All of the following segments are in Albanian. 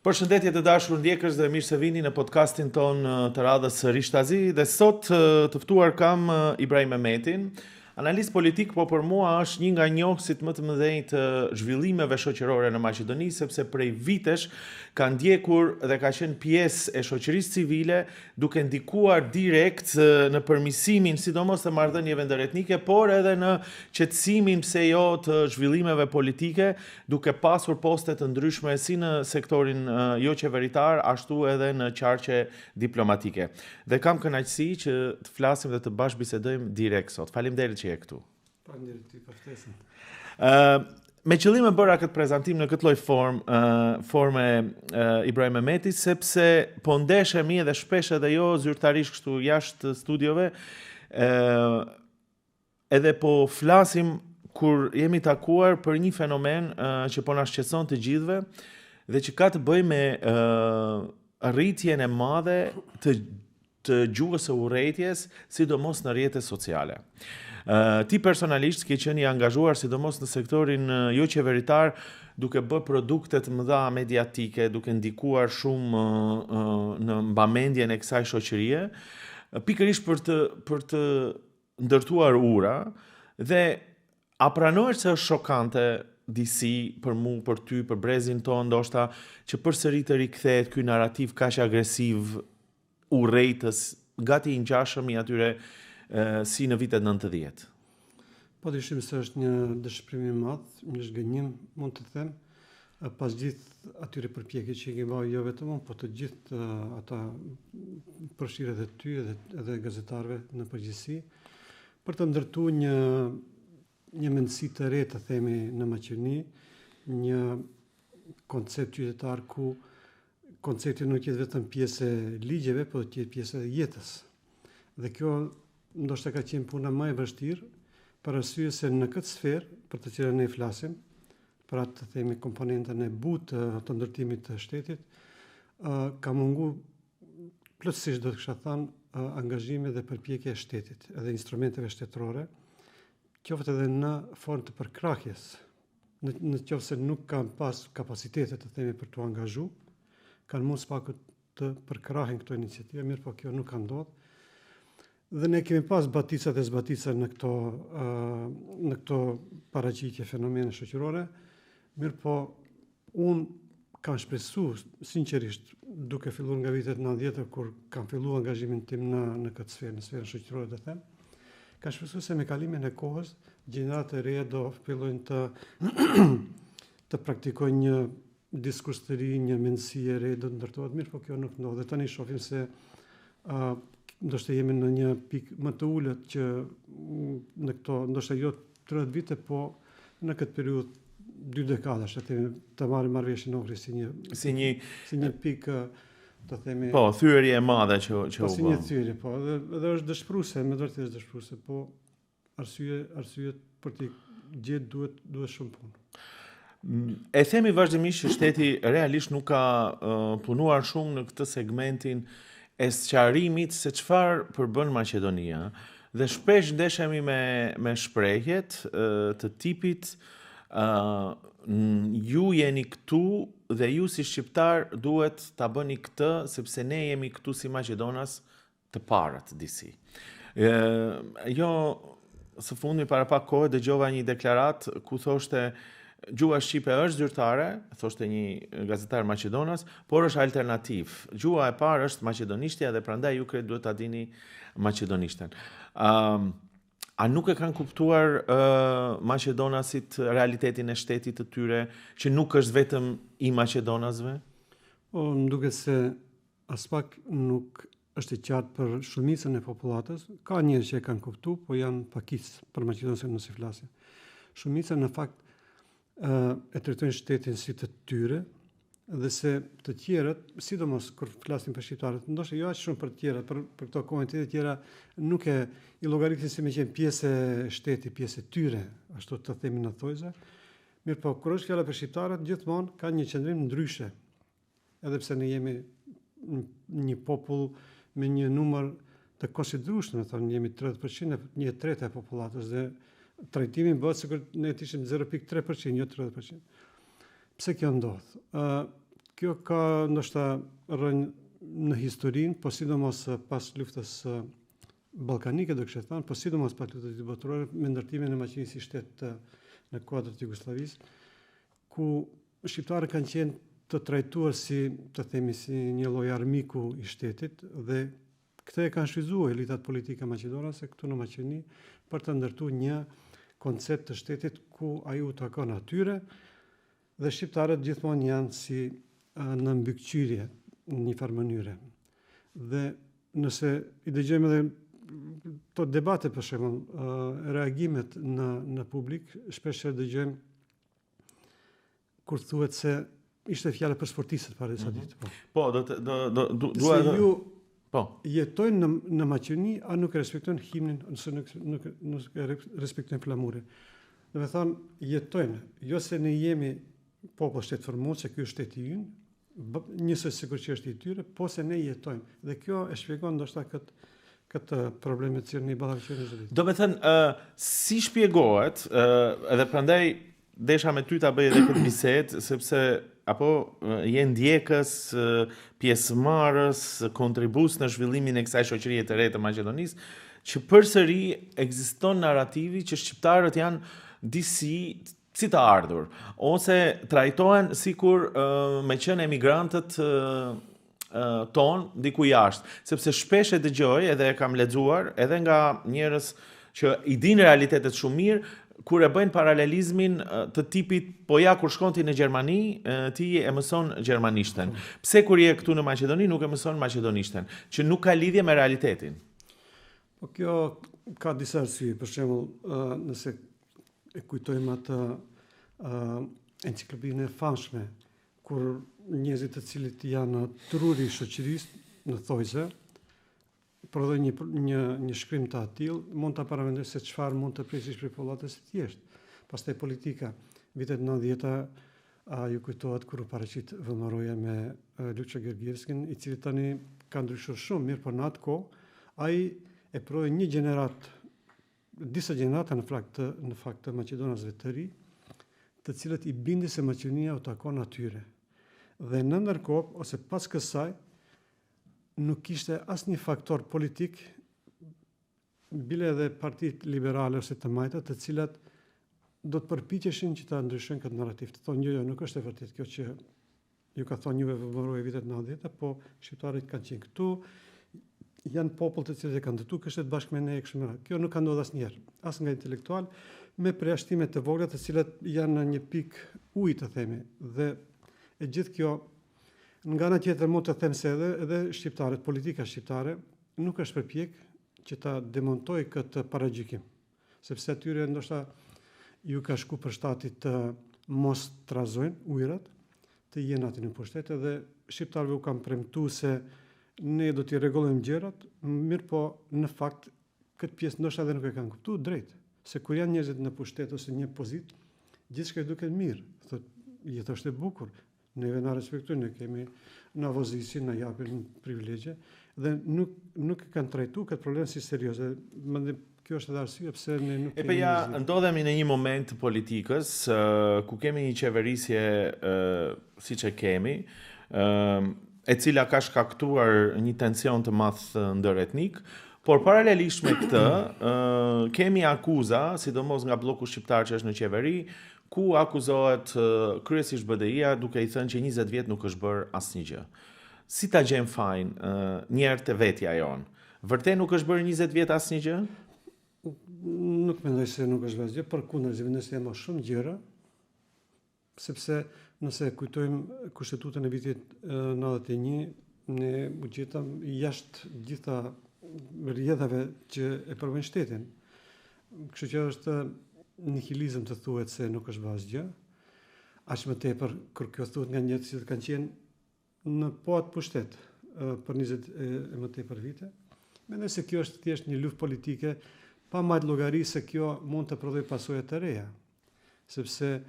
Përshëndetje të dashur ndjekës dhe mirë se vini në podcastin ton të radhës Rishtazi dhe sot të ftuar kam Ibrahim Mehmetin, analist politik, po për mua është një nga njohësit më të mëdhenj të zhvillimeve shoqërore në Maqedoni, sepse prej vitesh ka ndjekur dhe ka qenë pjesë e shoqërisë civile, duke ndikuar direkt në përmirësimin, sidomos të marrëdhënieve ndërretnike, por edhe në qetësimin pse jo të zhvillimeve politike, duke pasur poste të ndryshme si në sektorin jo qeveritar, ashtu edhe në qarqe diplomatike. Dhe kam kënaqësi që të flasim dhe të bashkëbisedojmë direkt sot. Faleminderit që je këtu. Faleminderit ty për ftesën. Me qëllim e bëra këtë prezantim në këtë lloj forme Ibrahim Mehmeti, sepse po ndeshemi edhe shpesh edhe jo zyrtarisht kështu jashtë studiove, edhe po flasim kur jemi takuar për një fenomen që po na shqetëson të gjithëve dhe që ka të bëjë me rritjen e madhe të gjuhës së urrëties, sidomos në rrjetet sociale. Ti personalisht ke qenë i angazhuar sidomos në sektorin jo qeveritar, duke bërë produkte të mëdha mediatike, duke ndikuar shumë në mbamendjen e kësaj shoqërie, pikërisht për të ndërtuar ura dhe a pranohesh se është shokante disi për mua, për ty, për brezin ton, ndoshta që përsëri të rikthehet ky narrativ kaq agresiv urrëtës, gati i ngjashëm i atyre si në vitet 90. Po dyshim se është një dëshpërim i madh, një zhgënjim, mund të them, pas gjithë atyre përpjekjeve që i bëj jo vetëm unë, po të gjithë ata përfshirë edhe ty edhe gazetarëve në përgjithësi, për të ndërtuar një mendësi të re, të themi, në Maqedoni, një koncept qytetar ku koncepti nuk jetë vetëm pjesë e ligjeve, por të jetë pjesë e jetës. Dhe kjo ndoshta ka qenë puna më e vështirë, për arsye se në këtë sferë, për të cilën ne flasim, për atë të themi komponentën e butë të ndërtimit të shtetit, ka mungu plotësisht do të kisha thënë angazhime dhe përpjekje e shtetit, edhe instrumenteve shtetërore, qoftë edhe në formë të përkrahjes, në qoftë se nuk kanë pas kapacitetet të themi për të angazhu, kanë mund s'paku të përkrahin këto iniciative, mirë po kjo nuk ka ndodhur. Dhe ne kemi pas baticat e zbaticat në këto paraqitje fenomene shoqërore, mirë po unë kam shpresuar sinqerisht, duke filluar nga vitet 90 kur kam filluar angazhimin tim në këtë sferë, në sferën shoqërore të them, kam shpresuar se me kalimin e kohës gjenerat e reja do fillojnë të praktikojnë një diskurs të ri, një mendësi e re, do të ndërtohet, mirë po kjo nuk ndodh. Dhe tani shohim se ndoshta jemi në një pikë më të ulët që në këto, ndoshta jo 30 vite, po në këtë periudhë 2 dekadash, të marrim marrëveshjen Ohri si një pikë, të themi. Po, thyerje e madhe që u bë. Si një thyerje, po, dhe është dëshpëruese, me vërtetë është dëshpëruese, po arsye për të gjetë duhet shumë punë. E themi vazhdimisht që shteti realisht nuk ka punuar shumë në këtë segmentin e sqarimit se çfarë përbën Maqedonia, dhe shpesh ndeshemi me shprehjet të tipit ju jeni këtu dhe ju si shqiptar duhet ta bëni këtë sepse ne jemi këtu si Maqedonas të parët disi. Jo së fundmi para pak kohë dëgjova një deklarat ku thoshte gjuha shqipe është zyrtare, thoshte një gazetar Maqedonas, por është alternativ. Gjuha e parë është maqedonishtja dhe prandaj ju kredo duhet ta dini maqedonishten. A nuk e kanë kuptuar maqedonasit realitetin e shtetit të tyre, që nuk është vetëm i maqedonasve? Më duket se as pak nuk është i qartë për shumicën e popullatës. Ka njerëz që e kanë kuptuar, po janë pakicë për maqedonasin nëse flasin. Shumica në fakt e trajtojnë shtetin si të tyre, dhe se të tjerët, sidomos kur flasim për shqiptarët, ndoshta jo aq shumë për të tjerët, për këto komunitete të tjera nuk e i llogaritin si me qenë pjesë e shtetit, pjesë e tyre, ashtu të themi në thojza. Mirë po, kur është fjala për shqiptarët, gjithmonë ka një qëndrim ndryshe. Edhe pse ne jemi një popull me një numër të konsiderueshëm, thonë jemi 30%, një tretë e popullatës dhe trajtimi bëhet sikur ne ishim 0.3%, jo 30%. Pse kjo ndodh? Kjo ka ndoshta rënë në historinë, po sidomos pas luftës ballkanike do kishte thënë, po sidomos pas luftës botërore me ndërtimin e Maqedonisë si shtet në kuadër të Jugosllavisë, ku shqiptarët kanë qenë të trajtuar si, të themi, si një lloj armiku i shtetit dhe këtë e kanë shfrytzuar elitat politike maqedonase këtu në Maqedoni për të ndërtuar një koncept të shtetit ku ai u takon atyre dhe shqiptarët gjithmonë janë si në mbikëqyrje në një farë mënyre. Dhe nëse i dëgjojmë edhe to debate për shembull, reagimet në publik, shpesh dëgjojmë kur thuhet se ishte fjala për sportistët para disa ditë. Po, dua ju po. Jetojnë në Maqedoni, a nuk respektojnë himnin, ose nuk respektojnë flamurin. Do të thonë, jetojnë, jo se ne jemi popull shtetëformues, se ky është shteti ynë, njësoj sikur që është i tyre, po se ne jetojmë. Dhe kjo e shpjegon ndoshta këtë probleme që ne ballafaqojmë. Do të thënë, si shpjegohet, edhe prandaj desha me ty ta bëj edhe këtë bisedë, sepse apo je ndjekës, pjesëmarrës, kontribues në zhvillimin e kësaj shoqërie të re të Maqedonisë, që përsëri ekziston narrativi që shqiptarët janë disi si të ardhur, ose trajtohen sikur me qenë emigrantët ton diku jashtë, sepse shpesh e dëgjoj edhe e kam lexuar edhe nga njerëz që i dinë realitetet shumë mirë, kur e bëjnë paralelizmin të tipit, po ja kur shkon ti në Gjermani, ti e mëson gjermanishten. Pse kur je këtu në Maqedoni nuk e mëson maqedonishten, që nuk ka lidhje me realitetin? Po kjo ka disa arsye, për shembull, nëse e kujtojmë atë enciklopedinë e famshme, kur njerëzit të cilët janë truri i shoqërisë në thojse, prodhoi një shkrim të atill, mund ta paramendoj se çfarë mund të presish për popullatës së thjeshtë. Pastaj politika, vitet 90-ta ju kujtohet kur u paraqit vëmëroja me Luça Gergievskin, i cili tani ka ndryshuar shumë, mirë, por në atë kohë ai e prodhoi një gjenerat, disa gjenerata në fakt të maqedonasve të ri, të cilët i bindi se Maqedonia u takon atyre. Dhe në ndërkohë, ose pas kësaj, nuk kishte asnjë faktor politik, bile edhe partitë liberale ose të majta, të cilat do të përpiqeshin që ta ndryshojnë këtë narrativ. Të thonë, jo, nuk është e vërtetë kjo që ju ka thonë juve vëmëroi vitet 90, po shqiptarët kanë qenë këtu, janë popull të cilët e kanë ndërtuar kështet bashkë me ne e kështu me radhë. Kjo nuk ka ndodhur asnjëherë, as nga intelektual, me përjashtime të vogla të cilat janë në një pikë uji, të themi. Dhe e gjithë kjo, nga ana tjetër mund të them se edhe shqiptarët, politika shqiptare nuk është përpjek që ta demontoj këtë paragjykim, sepse atyre ndoshta ju ka shku për shtatit të mos trazojnë ujërat, të jenë aty në pushtet, edhe shqiptarëve u kam premtuar se ne do t'i rregullojmë gjërat, mirë po në fakt këtë pjesë ndoshta edhe nuk e kanë kuptuar drejt, se kur janë njerëzit në pushtet ose një pozitë, gjithçka duket mirë, thotë jeta është e bukur, neve na respektojnë, ne kemi na vozisin, na japin privilegje dhe nuk e kanë trajtuar këtë problem si serioze. Mendoj kjo është edhe arsye pse ne nuk kemi. Ja ndodhemi në një moment të politikës ku kemi një qeverisje siç e kemi, e cila ka shkaktuar një tension të madh ndëretnik, por paralelisht me këtë kemi akuza, sidomos nga bloku shqiptar që është në qeveri, ku akuzohet kryesisht BDI-a duke i thënë që 20 vjet nuk është bërë asnjë gjë. Si ta gjejmë fajin njerë të vetja jonë? Vërtet nuk është bërë 20 vjet asnjë gjë? Nuk mendoj se nuk është bërë gjë, përkundër, nëse janë shumë gjëra, sepse nëse kujtojmë kushtetutën e vitit 91, ne u gjetëm jashtë gjitha rrjedhave që e përvojnë shtetin. Kështu që është nihilizëm të thuhet se nuk është bërë asgjë. Aq më tepër kur kjo thuhet nga njerëz që kanë qenë në atë pushtet për 20 e më tepër vite. Mendoj se kjo është thjesht një luftë politike, pa marrë llogari se kjo mund të prodhojë pasoja të reja. Sepse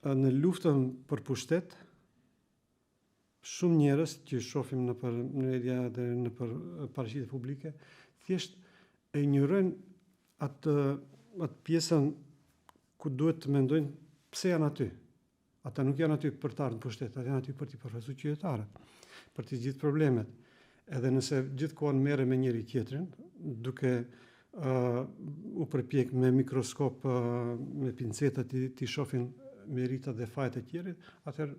në luftën për pushtet, shumë njerëz që shohim në media dhe në paraqitje publike, thjesht e injorojnë atë pjesën ku duhet të mendojnë pse janë aty. Ata nuk janë aty për të ardhur në pushtet, ata janë aty për të përfaqësuar qytetarët, për të zgjidhur problemet. Edhe nëse gjithkohon merre me njëri tjetrin, duke u përpjek me mikroskop, me pinceta ti shohin meritat dhe fajt e tjerit, atëherë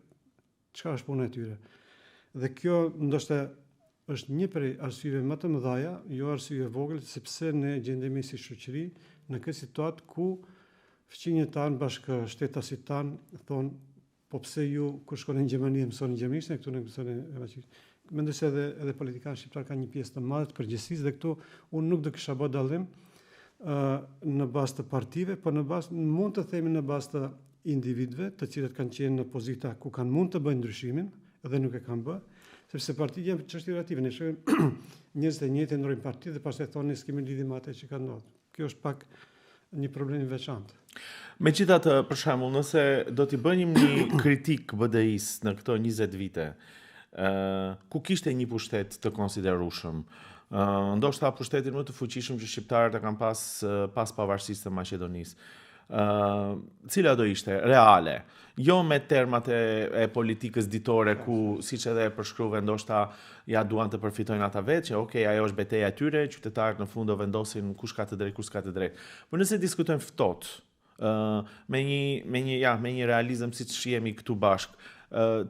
çka është puna e tyre? Dhe kjo ndoshta është një prej arsyeve më të mëdha, jo arsye vogël, sepse ne gjendemi si shoqëri në këtë situatë ku fëmijët tanë bashkë shtetasit tanë thonë, po pse ju kur shkonin në Gjermani mësoni gjermanisht, ne këtu ne mësoni maqedonisht. Mendoj se edhe politikanë shqiptar kanë një pjesë të madhe të përgjegjësisë dhe këtu unë nuk do kisha bë dallim në bazë të partive, por mund të themi në bazë të individëve, të cilët kanë qenë në pozita ku kanë mund të bëjnë ndryshimin dhe nuk e kanë bë, sepse partitë janë çështje relative. Ne shohim njerëz të njëjtë ndrojnë parti dhe pastaj thonë se kemi lidhje me atë që ka ndodhur. Kjo është pak një problem i veçantë. Megjithatë, për shembull, nëse do t'i bënim një kritik BDI-s në këto 20 vite, ku kishte një pushtet të konsiderueshëm, ndoshta pushtetin më të fuqishëm që shqiptarët e kanë pas pavarësisë të Maqedonisë. Cila do ishte reale, jo me termat e politikës ditore ku siç edhe e përshkruve ndoshta ja duan të përfitojnë ata vetë, që okay, ajo është betejë e tyre, qytetarët në fund do vendosin kush ka të drejtë, kush ka të drejtë. Por nëse diskutojmë ftohtë, me një realizëm siç shihemi këtu bashk,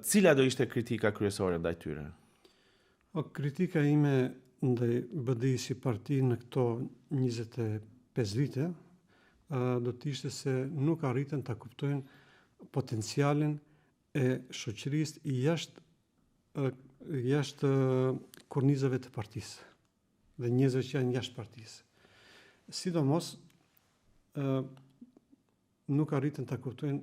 cila do ishte kritika kryesore ndaj tyre? Kritika ime ndaj BDI si parti në këto 25 vite do të ishte se nuk arritën ta kuptojnë potencialin e shoqërisë jashtë kornizave të partisë dhe njerëzve që janë jashtë partisë. Sidomos nuk arritën ta kuptojnë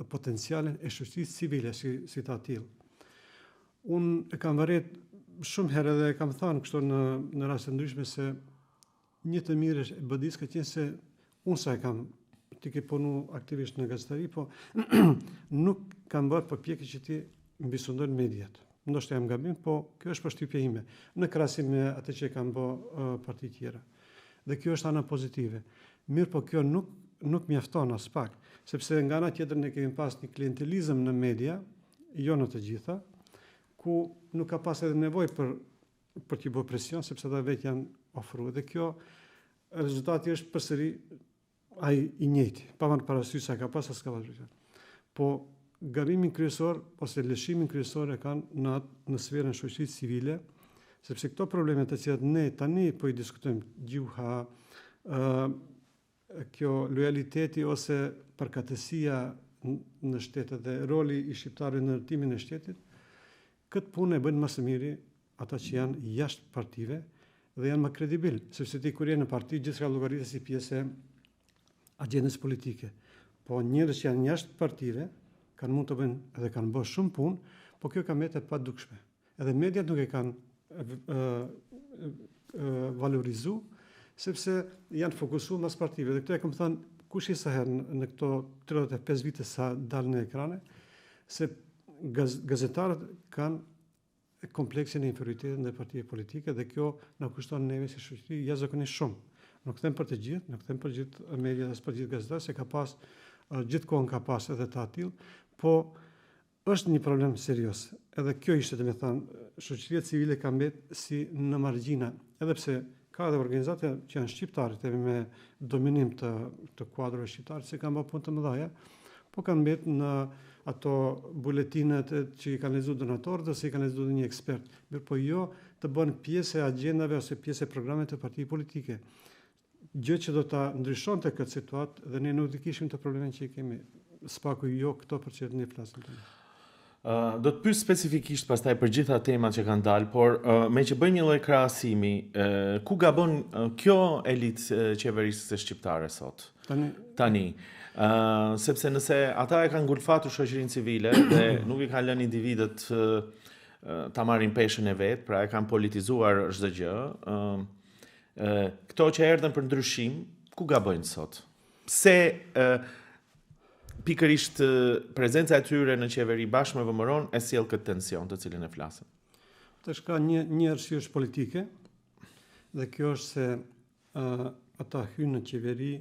potencialin e shoqërisë civile si ta tillë. Unë e kam vërret shumë herë dhe e kam thënë kështu në raste ndryshme se një të mirë e BDI-s ka qenë se unë sa e kam ti ke punu aktivisht në gazetari, po nuk kam bërë përpjekje që ti mbisundojnë mediat. Ndoshta jam gabim, po kjo është përshtypja ime, në krahasim me atë që kam bë parti tjera. Dhe kjo është ana pozitive. Mirë, po kjo nuk mjafton as pak, sepse nga ana tjetër ne kemi pas një klientelizëm në media, jo në të gjitha, ku nuk ka pas edhe nevojë për të bërë presion, sepse ata vetë janë ofruar. Dhe kjo rezultati është përsëri ai i njëjti, pavarësisht parasysh sa ka pas as ka pas. Po gabimin kryesor ose lëshimin kryesor e kanë në sferën e shoqërisë civile, sepse këto probleme të cilat ne tani po i diskutojmë, gjuha, kjo lojaliteti ose përkatësia në shtetet dhe roli i shqiptarëve në ndërtimin e shtetit, këtë punë e bëjnë më së miri ata që janë jashtë partive dhe janë më kredibil, sepse ti kur je në parti gjithçka llogaritet si pjesë e agjendës politike. Po njerëz që janë jashtë partive kanë mund të bëjnë edhe kanë bërë shumë punë, po kjo ka mbetë pa dukshme. Edhe mediat nuk e kanë valorizu, sepse janë fokusuar mas partive. Dhe këto e kam thënë kush i sa herë në këto 35 vite sa dalë në ekrane, se gazetarët kanë kompleksin e inferioritetit ndaj partive politike dhe kjo na kushton neve si shoqëri jashtëzakonisht shumë. Nuk them për të gjithë, nuk them për gjithë mediat as për gjithë gazetarët, se ka pas gjithkohon ka pas edhe të tillë, po është një problem serioz. Edhe kjo ishte, domethënë, shoqëria civile ka mbetë si në margjina, edhe pse ka edhe organizata që janë shqiptarë, me dominim të kuadrove shqiptare, që kanë bërë punë të mëdha, po kanë mbetë në ato buletinet që i kanë lexuar donatorët ose i kanë lexuar një ekspert, mirë po jo të bënë pjesë e agjendave ose pjesë e programeve të partive politike. Gjë që do ta ndryshonte këtë situatë dhe ne nuk do kishim të problemin që i kemi. Spaku jo këto për që ne flasim tani. Do të pyes specifikisht pastaj për gjitha temat që kanë dalë, por me që bëjmë një lloj krahasimi, ku gabon kjo elitë qeverisëse shqiptare sot? Tani. Sepse nëse ata e kanë ngulfatur shoqërinë civile dhe nuk i kanë lënë individët ta marrin peshën e vet, pra e kanë politizuar çdo gjë, këto që erdhën për ndryshim, ku gabojnë sot? Pse pikërisht prezenca e tyre në qeveri bashkë me VMRO-n e sjell këtë tension të cilin e flasim? Tash ka një arsye politike dhe kjo është se ata hynë në qeveri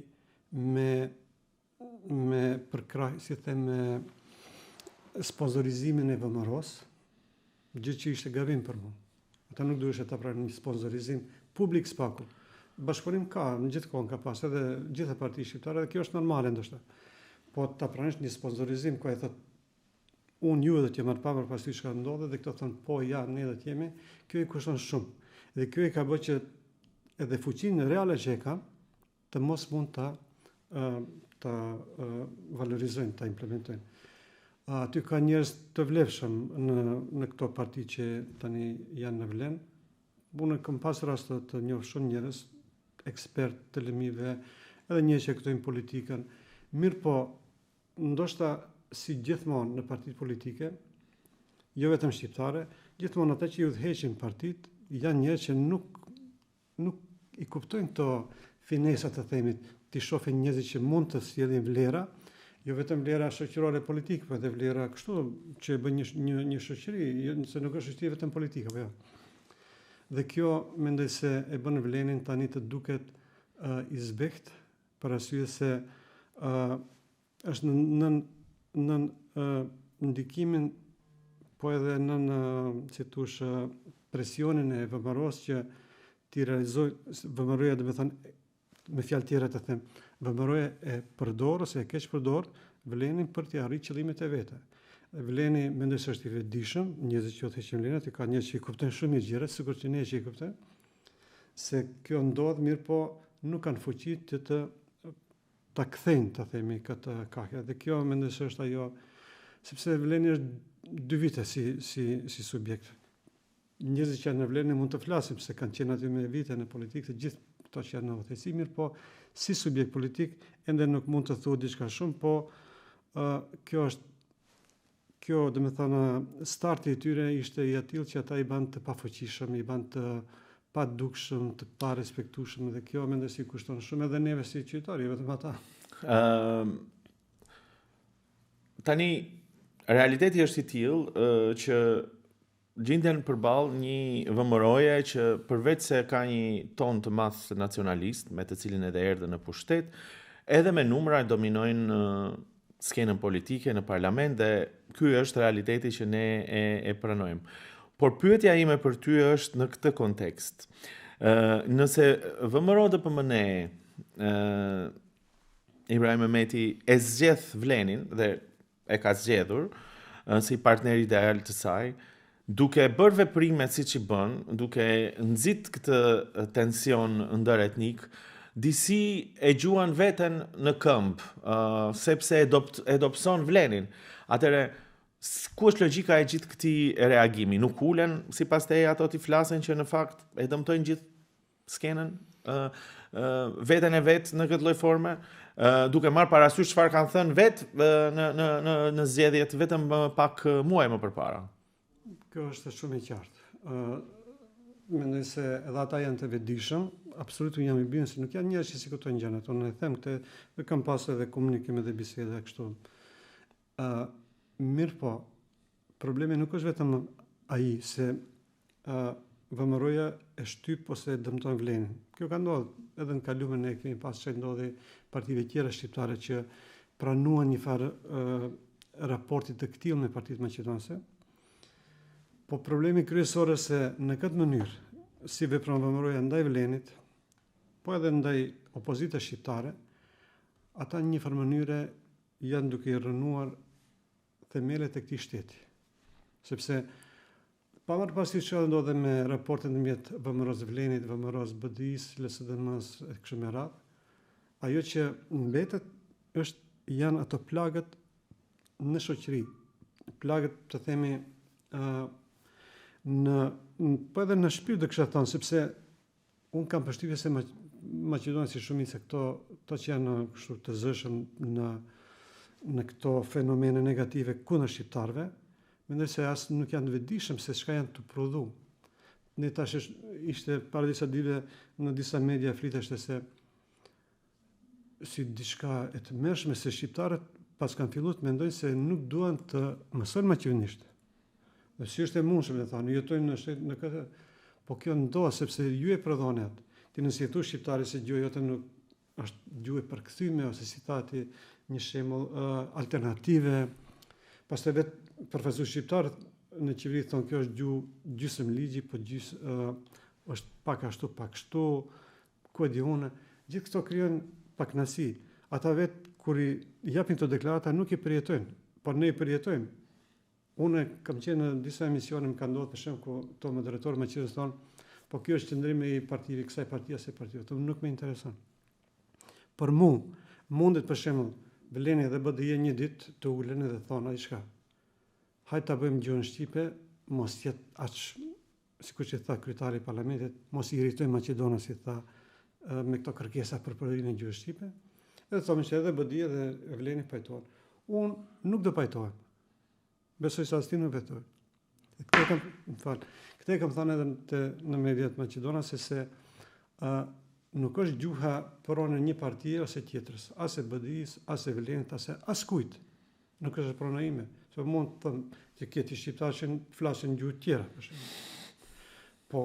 me përkrah, si them, sponsorizimin e VMRO-s, gjë që ishte gabim për mua. Ata nuk duheshe ta pranë një sponsorizim publik spaku. Bashkëpunim ka, në gjithë kohën ka pas, edhe gjitha parti shqiptare, dhe kjo është normale ndoshta. Po ta pranësh një sponsorizim ku e thot unë ju edhe t'jem marrë pas ty çka ndodhe dhe këto thonë po ja ne edhe t'jemi, kjo i kushton shumë. Dhe kjo i ka bërë që edhe fuqinë reale që e ka të mos mund ta valorizojnë, ta implementojnë. Aty ka njerëz të vlefshëm në këto parti që tani janë në vlen. Unë kam pas rast të njoh shumë njerëz, ekspert të lëmive, edhe njerëz që këtojnë politikën. Mirë po, ndoshta si gjithmonë në partitë politike, jo vetëm shqiptare, gjithmonë ata që i udhëheqin partitë janë njerëz që nuk i kuptojnë këto finesat të themit, ti shohin njerëz që mund të sjellin vlera, jo vetëm vlera shoqërore politike, por edhe vlera kështu që bën një shoqëri, se nuk është shoqëri vetëm politike, po jo. Dhe kjo mendoj se e bën vlenin tani të duket i zbekt, për arsye se është në ndikimin, po edhe si thush, presionin e VMRO-s që ti realizoj VMRO-ja, do të thënë me fjalë tjera të them, VMRO-ja e përdor ose e keq përdor vlenin për të arritur qëllimet e veta. Vleni mendoj se është i vetëdijshëm, njerëzit që udhëheqin vlenat, ka njerëz që i kuptojnë shumë mirë gjërat, sikur që ne që i kuptojnë, se kjo ndodh, mirë po nuk kanë fuqi të ta kthejnë, ta themi, këtë kakë. Dhe kjo mendoj se është ajo, sepse vleni është 2 vite si subjekt. Njerëzit që janë në vlenin mund të flasim se kanë qenë aty me vite në politikë, të gjithë këto që janë në udhëheqësi, mirë po si subjekt politik ende nuk mund të thuhet diçka shumë, po kjo do të thënë starti i tyre ishte i atill që ata i ban të pafuqishëm, i ban të pa dukshëm, të pa respektueshëm, dhe kjo mendoj se i kushton shumë edhe neve si qytetarë, vetëm ata. Tani realiteti është i tillë që gjenden përballë një VMRO-je që përveç se ka një ton të madh nacionalist, me të cilin edhe erdhën në pushtet, edhe me numra dominojnë skenën politike në parlament, dhe ky është realiteti që ne e pranojmë. Por pyetja ime për ty është në këtë kontekst. Nëse VMRO-DPMNE Ibrahim Mehmeti e zgjedh vlenin dhe e ka zgjedhur si partner ideal të saj, duke bërë veprime siç i bën, duke nxit këtë tension ndëretnik, disi e gjuan veten në këmbë, sepse e dobëson vlenin. Atëre, ku është logjika e gjithë këtij reagimi? Nuk ulen sipas teje ato ti flasin që në fakt e dëmtojnë gjithë skenën, veten e vet në këtë lloj forme, duke marrë parasysh çfarë kanë thënë vetë në zgjedhjet vetëm pak muaj më përpara. Kjo është shumë e qartë. Mendoj se edhe ata janë të vetëdijshëm, absolutisht jam i bindur se nuk janë njerëz që si kuptojnë gjërat. Unë e them këtë, dhe kam pasur edhe komunikim edhe biseda kështu. Mirë po, problemi nuk është vetëm ai se VMRO-ja e shtyp ose e dëmton vlenin. Kjo ka ndodhur edhe në kalumin, ne kemi pas që ndodhi partive tjera shqiptare që pranuan një farë raporti të këtillë me partitë maqedonëse. Po problemi kryesor është se në këtë mënyrë, si vepron VMRO-ja ndaj vlenit, po edhe ndaj opozitës shqiptare, ata në një farë mënyre janë duke i rënuar themelet e këtij shteti. Sepse pa marrë parasysh çfarë ndodhe me raportet ndërmjet VMRO-s vlenit, VMRO-s BDI-s, LSDM-s e kështu me radhë, ajo që mbetet janë ato plagët në shoqëri, plagët të themi po edhe në shpirt do kisha thënë, sepse unë kam përshtypje se Maqedonia si shumica këto që janë kështu të zëshëm në këto fenomene negative kundër shqiptarëve, mendoj se as nuk janë të vetëdijshëm se çka janë të prodhu. Ne tash ishte para disa ditëve në disa media fliteshte se si diçka e tmerrshme se shqiptarët pas kanë filluar të mendojnë se nuk duan të mësojnë maqedonisht. Dhe si është e mundshme, thonë, jetojnë në këtë, po kjo ndodh sepse ju e prodhoni atë. Ti nëse je thush shqiptari se gjuhë jote nuk është gjuhë e përkthyme ose si thati një shembull alternative, Pastaj vetë përfaqësues shqiptarët në qeveri thonë kjo është gjysmë ligji, po është pak ashtu, pak kështu, ku e di unë. Gjithë këto krijojnë pakënaqësi. Ata vetë kur i japin këto deklarata nuk i përjetojnë, por ne i përjetojmë. Unë kam qenë në disa emisione, më ka ndodhur për shembull ku to moderatorë më thonë, po kjo është qëndrimi i partive, kësaj partie, asaj partie. Kjo nuk më intereson. Për mua mundet për shembull Beleni dhe BDI një ditë të ulen dhe thonë ai çka. Hajde ta bëjmë gjuhën shqipe, mos jetë aq, sikur që tha kryetari i parlamentit, mos i irritojmë Maqedonin si tha me këto kërkesa për përdorimin e gjuhës shqipe. Edhe thonë që edhe BDI dhe Beleni pajtohen. Unë nuk do pajtohem. Besoj se asnjë nuk vetoj. Këtë kam thënë edhe në mediat maqedonase se nuk është gjuha pronë një partie ose tjetrës, as e BDI-s, as e Velenit, as kujt. Nuk është prona ime. Se mund të thënë që këti shqiptarë që flasin gjuhë tjera. Po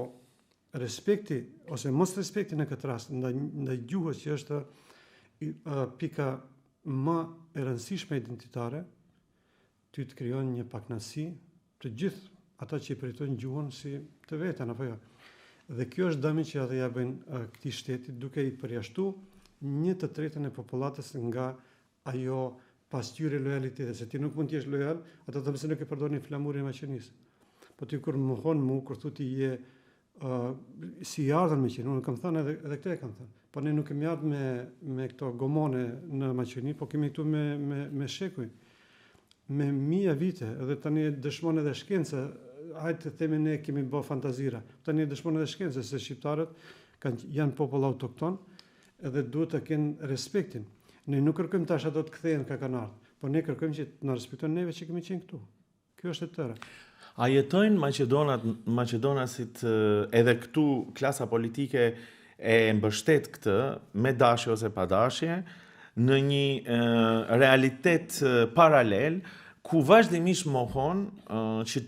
respekti ose mos respekti në këtë rast ndaj gjuhës që është pika më e rëndësishme identitare, ty të krijon një pakënaqësi të gjithë ata që i përjetojnë gjuhën si të vetën apo jo. Dhe kjo është dëmi që ata ja bëjnë këtij shteti duke i përjashtu 1/3 e popullatës nga ajo pasqyrë lojaliteti, se ti nuk mund të jesh lojal, ata thonë se nuk e përdorin flamurin e Maqedonisë. Po ti kur më thon mua, kur thotë je si ardhën me qenë, unë kam thënë edhe këtë e kam thënë. Po ne nuk kemi ardhur me këto gomone në Maqedoni, po kemi këtu me shekuj. Me mija vite, edhe tani dëshmon edhe shkenca, hajtë të themi ne kemi bë fantazira. Tani dëshmon edhe shkenca se shqiptarët janë popull autokton edhe duhet të kenë respektin. Ne nuk kërkojmë tash ato të kthehen ka kanë ardhur, por ne kërkojmë që të na respektojnë neve që kemi qenë këtu. Kjo është e tëra. A jetojnë maqedonasit edhe këtu klasa politike e mbështet këtë me dashje ose pa dashje në një realitet paralel ku vazhdimisht mohon që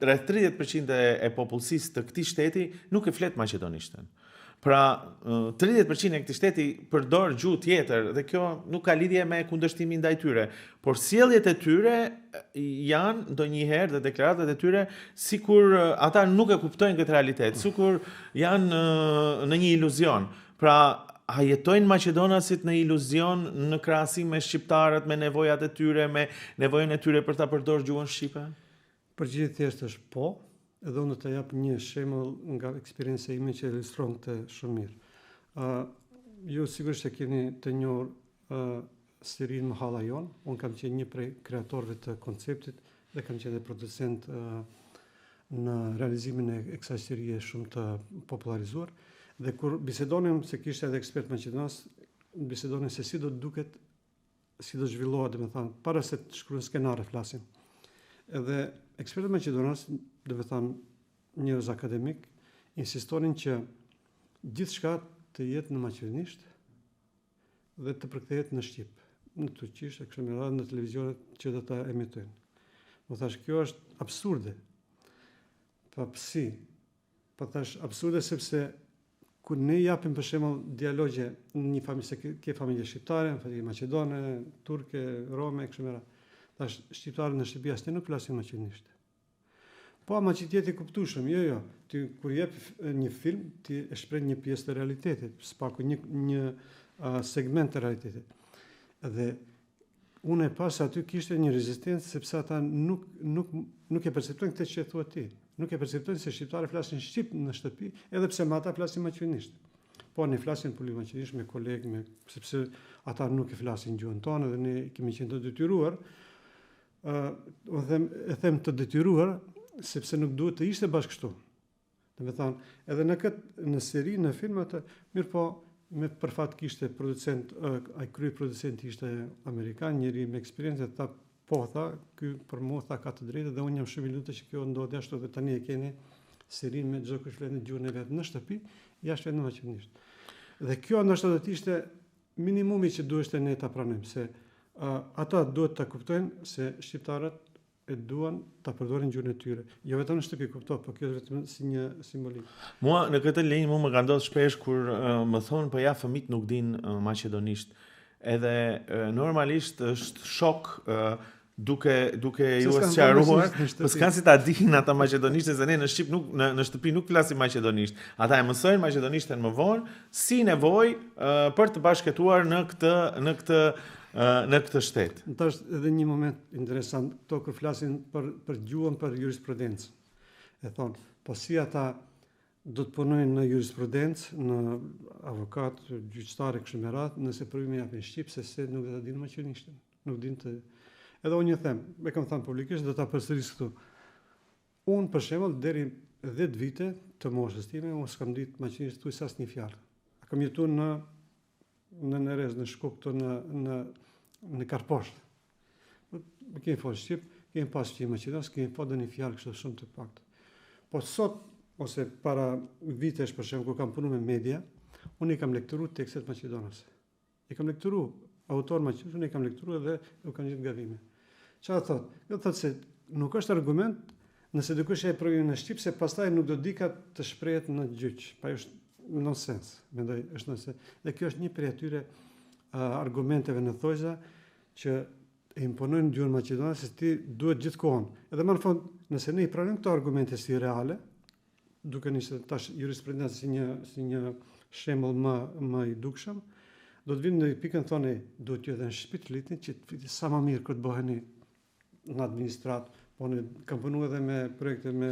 rreth 30% e popullsisë të këtij shteti nuk e flet maqedonishtën. Pra 30% e këtij shteti përdor gjuhë tjetër dhe kjo nuk ka lidhje me kundërshtimin ndaj tyre, por sjelljet e tyre janë ndonjëherë dhe deklaratat e tyre sikur ata nuk e kuptojnë këtë realitet, sikur janë në një iluzion. Pra a jetojnë maqedonasit në iluzion në krahasim me shqiptarët, me nevojat e tyre, me nevojën e tyre për ta përdorur gjuhën shqipe? Përgjigjja thjesht është po. Edhe unë të jap një shembull nga eksperjenca ime që ilustron këtë shumë mirë. Ju sigurisht e keni të njohur Serin Mahalla jon, unë kam qenë një prej kreatorëve të konceptit dhe kam qenë producent në realizimin e kësaj serie shumë të popularizuar. Dhe kur bisedonim, se kishte edhe ekspert maqedonas, bisedonim se si do duket, si do zhvillohet, domethënë, para se të shkruajnë skenare flasim. Edhe ekspertët maqedonas, domethënë njerëz akademik, insistonin që gjithçka të jetë në maqedonisht dhe të përkthehet në shqip, në turqisht, kështu me radhë, në televizionet që do ta emitojnë. Më thash, kjo është absurde. Pa psi. Po thash absurde sepse kur ne japim për shembull dialogje në një familje, se ke familje shqiptare, familje maqedone, turke, rome, kështu me radhë. Tash shqiptarët në Shqipëri asnjë nuk flasin maqedonisht. Po ama që tjetë i kuptueshëm, jo. Ti kur jep një film, ti e shpreh një pjesë të realitetit, spaku një segment të realitetit. Dhe unë e pas aty kishte një rezistencë sepse ata nuk e perceptojnë këtë që thua ti. Nuk e perceptojnë se shqiptarët flasin shqip në shtëpi, edhe pse me ata flasin maqedonisht. Po ne flasin puli maqedonisht me kolegë, sepse ata nuk e flasin gjuhën tonë dhe ne kemi qenë të detyruar. E them të detyruar sepse nuk duhet të ishte bashkë kështu. Domethënë, edhe në seri, në film atë, mirë po, me përfat kishte producent, ai kryeproducenti ishte amerikan, njëri me eksperiencë, tha po, tha, ky për mua tha ka të drejtë dhe unë jam shumë i lumtur që kjo ndodhi ashtu dhe tani e keni serin me çdo kush flet në gjuhën e vet në shtëpi, jashtë në maqedonisht. Dhe kjo ndoshta do të ishte minimumi që duheshte ne ta pranojmë, se ata duhet ta kuptojnë se shqiptarët e duan ta përdorin gjuhën e tyre. Jo vetëm në shtëpi kuptoj, por kjo është vetëm si një simbolik. Mua në këtë linjë më ka ndodhur shpesh kur më thonë po ja fëmijët nuk din maqedonisht. Edhe normalisht është shok duke ju sqaruar, po s'kan si ta dinë ata maqedonisht se ne në Shqip nuk në shtëpi nuk flasim maqedonisht. Ata e mësojnë maqedonishtën më vonë si nevojë për të bashkëtuar në këtë shtet. Tash edhe një moment interesant, këto kur flasin për gjuhën, për jurisprudencë. E thonë, po si ata do të punojnë në jurisprudencë, në avokat, gjyqtar e kështu me radhë, nëse provimi japin shqip se nuk do ta dinë maqedonishtën. Nuk dinë të. Edhe unë them, me kam thënë publikisht, do ta përsëris këtu. Unë për shembull deri 10 vite të moshës time, unë s'kam ditë maqedonisht thuaj asnjë fjalë. Kam jetuar në Nerez, në Shkup, në Karposht. Kemi fol shqip, kemi pas që maqedonisht, kemi pa një fjalë kështu shumë të paktë. Po sot ose para vitesh për shembull kur kam punuar me media, unë i kam lekturuar tekstet maqedonase. I kam lekturuar autor maqedonës, unë i kam lekturuar dhe u kanë gjetur gabime. Çfarë thotë? Do thotë se nuk është argument nëse dikush e provon në shqip se pastaj nuk do dika të shprehet në gjyq. Pa është nonsens, mendoj, është nonsens. Dhe kjo është një prej atyre argumenteve në thojza që e imponojnë gjuhën maqedonase se ti duhet gjithkohon. Edhe më në fund, nëse ne i pranojmë këto argumente si reale, duke nisë tash jurisprudencë si një shembull më i dukshëm, do të vinë në pikën thonë duhet ju edhe në shtëpi të litni që të sa më mirë kur të bëheni në administrat, po ne kam punuar edhe me projekte me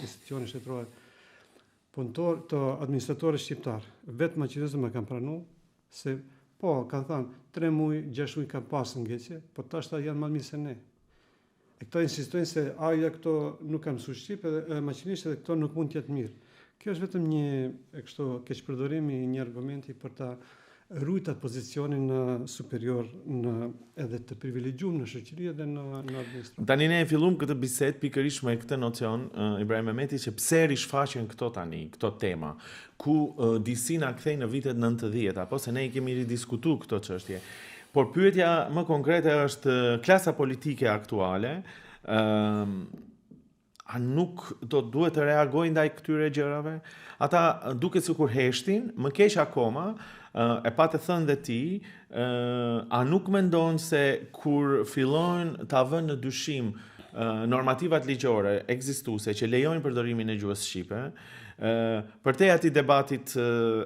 institucione shtetërore. Punëtor të administratorë shqiptar, vetë maqedonisë më kanë pranuar se po kanë thënë 3 muaj, 6 muaj kanë pasur ngjecje, po tash ata janë më mirë se ne. E këto insistojnë se aja këto nuk kanë mësuar shqip edhe maqedonisht edhe këto nuk mund të jetë mirë. Kjo është vetëm një kështu keqpërdorim i një argumenti për ta rujt atë pozicionin superior edhe të privilegjuar në shoqëri dhe në administratë. Tani ne e filluam këtë bisedë pikërisht me këtë nocion Ibrahim Mehmeti që pse rishfaqen këto tema, ku DC na kthej në vitet 90, apo se ne i kemi ridiskutuar këto çështje. Por pyetja më konkrete është klasa politike aktuale, a nuk do duhet të reagojnë ndaj këtyre gjërave? Ata duket sikur heshtin, më keq akoma, e pa të thënë dhe ti, a nuk mendon se kur fillojnë ta vënë në dyshim normativat ligjore ekzistuese që lejojnë përdorimin e gjuhës shqipe, përtej atij debatit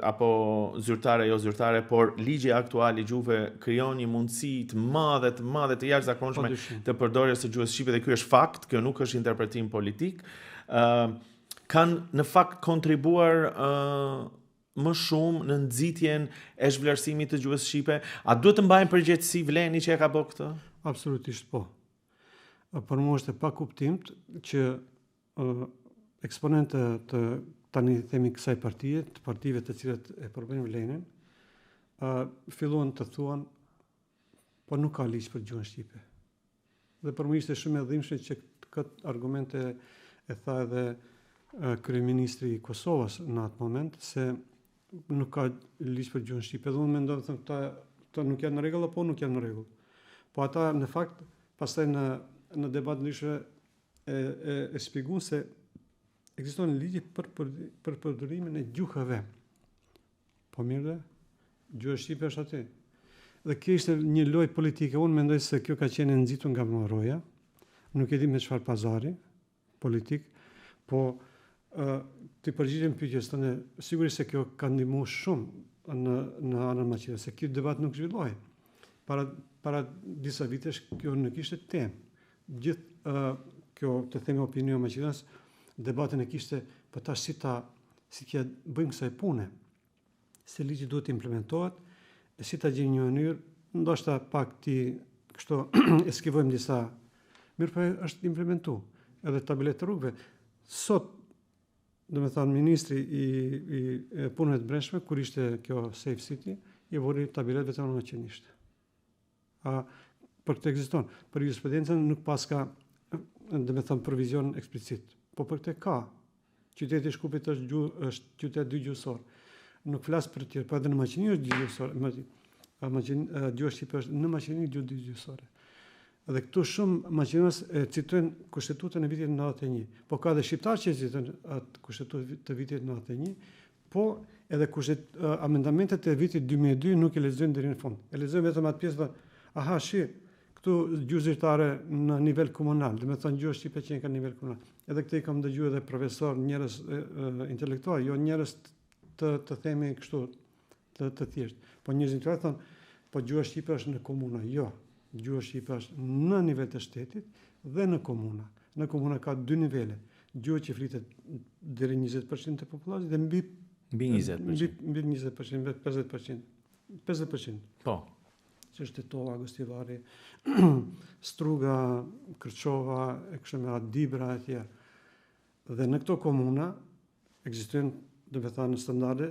apo zyrtare jo zyrtare, por ligji aktual i gjuhëve krijon një mundësi të madhe të jashtëzakonshme të përdorjes së gjuhës shqipe dhe ky është fakt, kjo nuk është interpretim politik. Kanë në fakt kontribuar më shumë në nxitjen e zhvlerësimit të gjuhës shqipe. A duhet të mbajnë përgjegjësi vleni që e ka bërë këtë? Absolutisht po. Për mua është e pa kuptimt që eksponentë të tani themi kësaj partie, të partive të cilat e përbëjnë vlenin, filluan të thuan po nuk ka ligj për gjuhën shqipe. Dhe për mua ishte shumë e dhimbshme që këtë argumente e tha edhe kryeministri i Kosovës në atë moment se nuk ka ligj për gjuhën shqipe. Dhe unë mendoj se këto nuk janë në rregull apo nuk janë në rregull. Po ata në fakt pastaj në debat ndryshe e shpjeguan se ekziston ligji për përdorimin e gjuhëve. Po mirë dhe, gjuha shqipe është aty. Dhe kjo ishte një lojë politike. Unë mendoj se kjo ka qenë nxitur nga Moroja. Nuk e di me çfarë pazari politik, po të përgjigjem pyetjes tënde, sigurisht se kjo ka ndihmuar shumë në anën maqedonase, se ky debat nuk zhvilloi. Para disa vitesh kjo nuk ishte temë. Gjithë kjo të themi opinion maqedonës, debatin e kishte për tash si t'ja bëjmë kësaj pune, se ligji duhet të implementohet, e si ta gjejmë një mënyrë, ndoshta pak ti kështu eskivojmë disa, mirë po është implementuar. Edhe tabelet të rrugëve. Sot, do me thënë, ministri i punëve të brendshme, kur ishte kjo Safe City, i vori tabelet vetëm në maqedonisht. Për këtë ekziston. Për jurisprudencën nuk pas ka, do me thënë, provizion eksplicit. Po për këtë ka. Qyteti i Shkupit është qytet dy-gjuhësor. Nuk flas për tjerë, po edhe në Maqedoni është dy-gjuhësor. Gjuha shqipe është në Maqedoni gjuhë dy-gjuhësore. Dhe këtu shumë maqedonës citojnë kushtetutën e vitit 91. Po ka dhe shqiptarë që citojnë atë kushtetutën të vitit 91, po edhe amendamentet e vitit 2002 nuk e lexojnë deri në fund. E lexojnë vetëm atë pjesë, aha, këtu gjuhë zyrtare në nivel komunal, dhe me thënë gjuhë shqipe që në nivel komunal. Edhe këtë i kam dëgjuar edhe profesor, njerëz intelektual, jo njerëz të themi kështu të thjesht. Po njerëz intelektual thonë, po gjuhë shqipe është në komuna. Jo, gjuhë shqipe është në nivel të shtetit dhe në komuna. Në komuna ka 2 nivele. Gjuhë që flitet deri 20% të populacionit dhe mbi 20%. Mbi 20%, 50%. 50%. Po. Që është Tetova, Gostivari, Struga, Kërçova, e kështu me radhë, Dibra e tjerë. Dhe në këto komuna ekzistojnë, do të thënë, standarde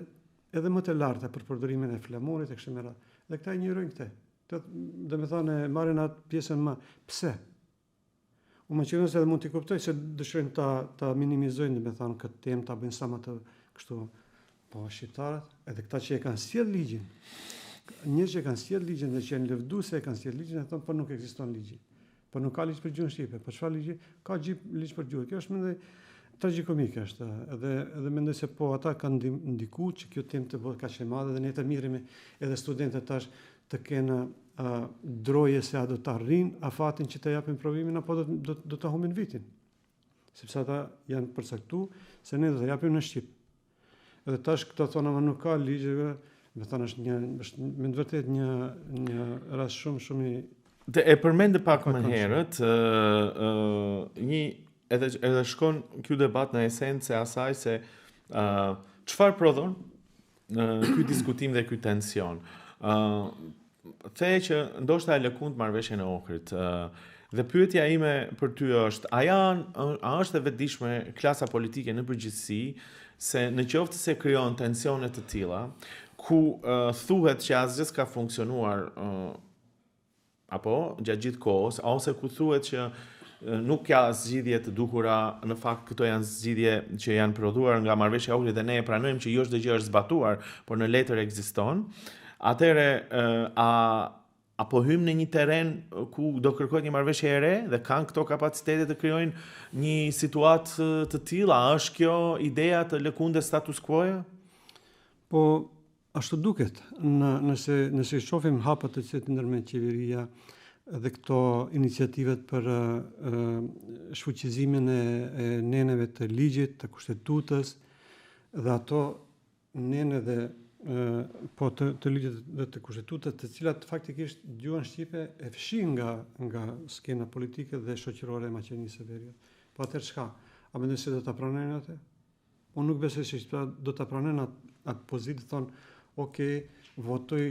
edhe më të larta për përdorimin e flamurit e kështu me radhë. Dhe këta e njërojnë këte. Do të thënë, marrin atë pjesën më. Pse? Maqedonës edhe mund t'i kuptoj se dëshirojnë ta minimizojnë, do të thënë, këtë temë, ta bëjnë sa më të kështu. Po shqiptarët, edhe këta që e kanë sjell ligjin. Njerëz që kanë sjell ligjin dhe që janë lëvduese e kanë sjell ligjin, e thonë po nuk ekziston ligji. Po nuk ka ligj për gjuhën shqipe. Po çfarë ligji? Ka ligj për gjuhën. Kjo është mendoj tragjikomike është. Edhe mendoj se po ata kanë ndikuar që kjo temë të bëhet kaq e madhe dhe ne të mirëmi edhe studentët tash të kenë droje se a do të arrin afatin që të japin provimin apo do të humbin vitin. Sepse ata janë përcaktuar se ne do të japim në shqip. Edhe tash këto thonë ama nuk ka ligjeve, me thënë është me të vërtet një rast shumë i... E përmendë pak më herët, edhe shkon ky debat në esencë e asaj se çfarë prodhon ky diskutim dhe ky tension. The që ndoshta e lëkund marrëveshjen e Ohrit. Dhe pyetja ime për ty është, a është e vetëdijshme klasa politike në përgjithësi se në qoftë se krijon tensione të tilla, ku thuhet që asgjë s'ka funksionuar apo gjatë gjithë kohës, ose ku thuhet që nuk ka zgjidhje të dukura, në fakt këto janë zgjidhje që janë prodhuar nga marrëveshja e Ohrit dhe ne e pranojmë që jo çdo gjë është zbatuar, por në letër ekziston. Atëre apo hym në një terren ku do kërkohet një marrëveshje e re dhe kanë këto kapacitete të krijojnë një situatë të tilla? A është kjo ideja të lëkundës status quo-ja? Po ashtu duket. Nëse shohim hapat të cilat ndërmjet qeveria dhe këto iniciativat për shfuqizimin e neneve të ligjit, të kushtetutës, dhe ato nene dhe po të ligjit dhe të kushtetutës, të cilat faktikisht gjuhën shqipe e fshin nga skena politike dhe shoqërore e Maqedonisë së Veriut. Po atëherë çka? A mendon se do ta pranojnë atë? Unë nuk besoj se do ta pranojnë atë pozitë, thonë, ok, votoj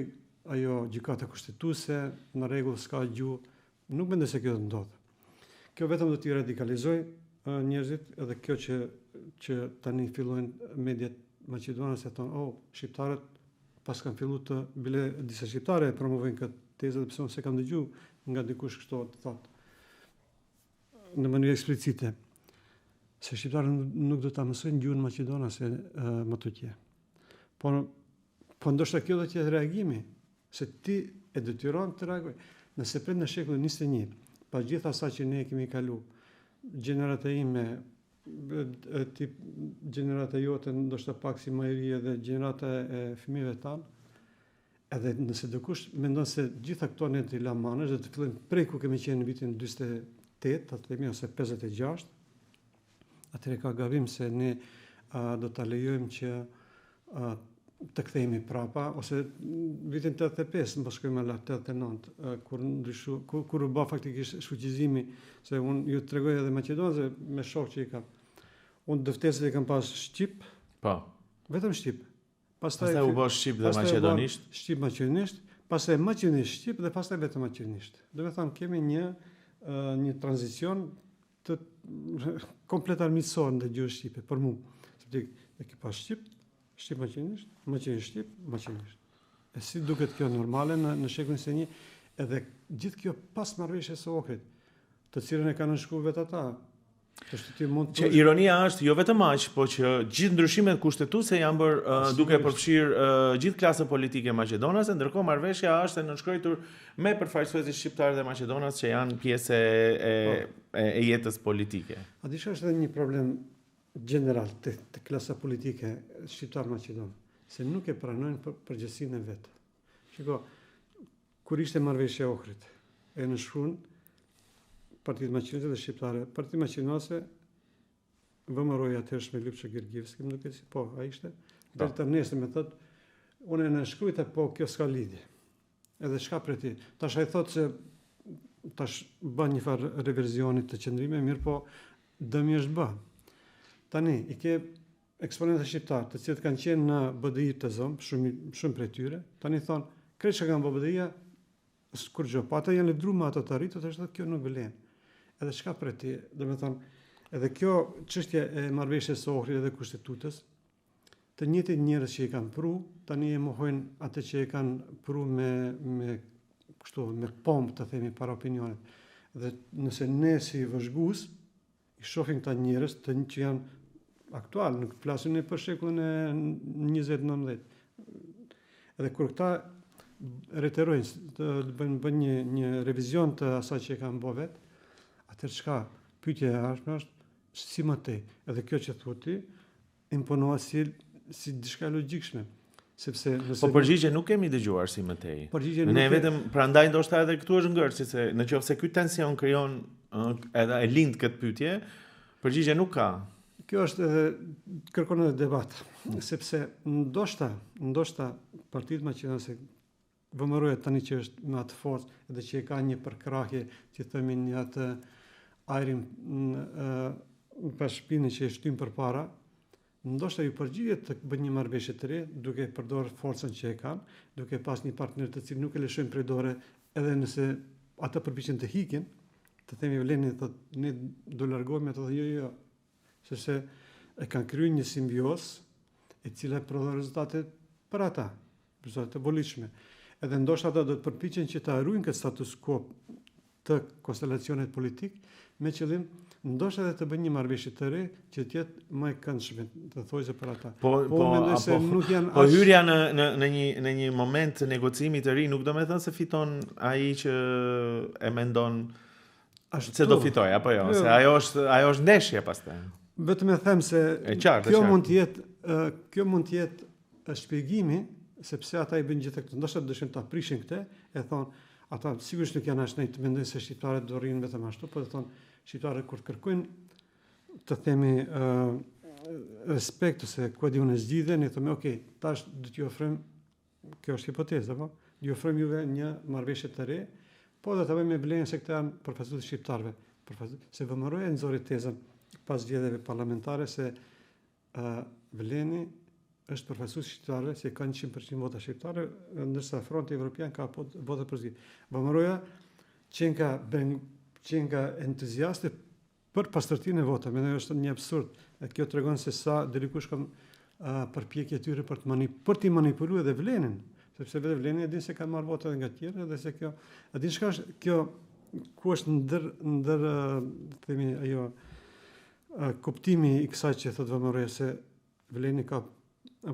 ajo gjykata kushtetuese, në rregull s'ka gjuhë. Nuk mendoj se kjo do të ndodhë. Kjo vetëm do t'i radikalizoj njerëzit, edhe kjo që tani fillojnë mediat maqedonase thonë, shqiptarët pas kanë filluar të bile disa shqiptare promovojnë këtë tezë, pse unë se kam dëgjuar nga dikush kështu të thotë në mënyrë eksplicite se shqiptarët nuk do ta mësojnë gjuhën maqedonase më tutje. Po ndoshta kjo do të jetë reagimi, se ti e detyron të reagoj. Nëse pret në shekullin 21, pas gjithë asaj që ne kemi kaluar, gjenerata ime, gjenerata jote ndoshta pak si më e ri dhe gjenerata e fëmijëve tanë, edhe nëse dikush mendon se gjitha këto ne të lamanësh dhe të fillojmë prej ku kemi qenë në vitin 48, atë themi ose 56, atëherë ka gabim se ne do ta lejojmë që të kthehemi prapa, ose vitin 85, më shkojmë në 89, kur u bë faktikisht shfuqizimi, se unë ju tregoj edhe Maqedonëse me shok që i kam. Unë dëftesët e kam pas shqip, vetëm shqip. Pastaj u bë shqip dhe maqedonisht. Shqip maqedonisht, pastaj maqedonisht shqip dhe pastaj vetëm maqedonisht. Do të thonë kemi një tranzicion të komplet armiqësor ndaj gjuhës shqipe për mua. Sepse e ke pas shqip maqedonisht, maqedonisht shqip, maqedonisht. E si duket kjo normale në shekullin 21, edhe gjithë kjo pas marrëveshjes së Ohrit, të cilën e kanë nënshkruar vetë ata. Që ironia është jo vetëm aq, po që gjithë ndryshimet kushtetuese janë bërë duke përfshirë gjithë klasën politike maqedonase, ndërkohë marrëveshja është e nënshkruar me përfaqësuesit shqiptar dhe maqedonas që janë pjesë e jetës politike. A disha është edhe një problem general të klasa politike shqiptar-maqedon, se nuk e pranojnë përgjegjësinë e vet. Shiko, kur ishte marrëveshja e Ohrit, e nënshkruan Partitë Maqedonase dhe shqiptare. Partitë Maqedonase VMRO-ja atëhershme Lupço Gergievski, më duket si po, ai ishte. Deri të nesër më thotë, unë e nënshkruajta, po kjo s'ka lidhje. Edhe çka për ti? Tash ai thotë se tash bën një farë reverzioni të qëndrimit, mirë po dëmi është bë. Tani i ke eksponentë shqiptar, të cilët kanë qenë në BDI të zonë, shumë prej tyre, tani thonë, krejt që kanë bë BDI-ja, kur gjë, po ata janë lëndruar me ato të arritur, thotë kjo nuk vlen. Edhe çka për ti? Domethënë, edhe kjo çështje e marrëveshjes së Ohrit dhe kushtetutës, të njëjtit njerëz që i kanë pru, tani e mohojnë atë që e kanë pru me pompë, të themi, para opinionit. Dhe nëse ne si vëzhgues i shohim këta njerëz që janë aktual, nuk flasim ne për shekullin e 20-19. Edhe kur këta reiterojnë, të bëjnë një revizion të asaj që e kanë bërë vet, atëherë çka? Pyetja e ardhshme është si më tej. Edhe kjo që thuti imponohet si diçka logjikshme. Sepse nëse po përgjigje nuk kemi dëgjuar si më tej. Ne vetëm prandaj ndoshta edhe këtu është ngërë, se nëse ky tension krijon edhe e lind këtë pyetje, përgjigje nuk ka. Kjo është edhe kërkon edhe debat, sepse ndoshta Partitë Maqedonase VMRO-ja tani që është me atë forcë edhe që e ka një përkrahje, që themi një atë ajrin pas shpinën që e shtyn përpara, ndoshta ju përgjigjet të bëjnë një marrëveshje të re, duke përdorur forcën që e kanë, duke pas një partner të cilë nuk e lëshojnë prej dore, edhe nëse ata përpiqen të hiqin, të themi vlenin thotë ne do largohemi, ato thotë jo, sepse e kanë krijuar një simbiozë e cila prodhon rezultate për ata, rezultate të volitshme. Edhe ndoshta ata do të përpiqen që të harrojnë këtë status quo të konstelacionit politik, me qëllim ndoshta edhe të bëjnë një marrëveshje të re që të jetë më e këndshme, të thojë për ata. Po hyrja në një moment të negocimit të ri nuk do të thënë se fiton ai që e mendon se do fitoj apo jo, se ajo është ndeshje pastaj. Vetëm e them se kjo mund të jetë shpjegimi, sepse ata i bëjnë gjithë këtë, ndoshta dëshojnë ta prishin këtë, e thonë ata sigurisht nuk janë as ne të mendojnë se shqiptarët do rrinë vetëm ashtu, por të thonë shqiptarët kur kërkojnë të themi respekt ose ku di unë zgjidhen, ne thonë okay, tash do t'ju ofrojmë, kjo është hipotezë apo, ju ofrojmë juve një marrëveshje të re, po do ta bëjmë me vlerën se këta janë përfaqësues shqiptarëve, se VMRO-ja nxori tezën pas zgjedhjeve parlamentare se Vleni është përfaqësues shqiptarëve, se ka 100% vota shqiptare, ndërsa Fronti Evropian ka vota për zgjidhje. VMRO-ja qenë entuziaste për pastërtinë e votave, mendoj është një absurd. Dhe kjo tregon se sa delikush kanë përpjekje tyre për të manipuluar edhe Vlenin, sepse vetë Vleni e din se kanë marrë vota nga të tjerë, dhe se kjo, a din çka është kjo, ku është ndër themi ajo kuptimi i kësaj që thotë VMRO-ja se Vleni ka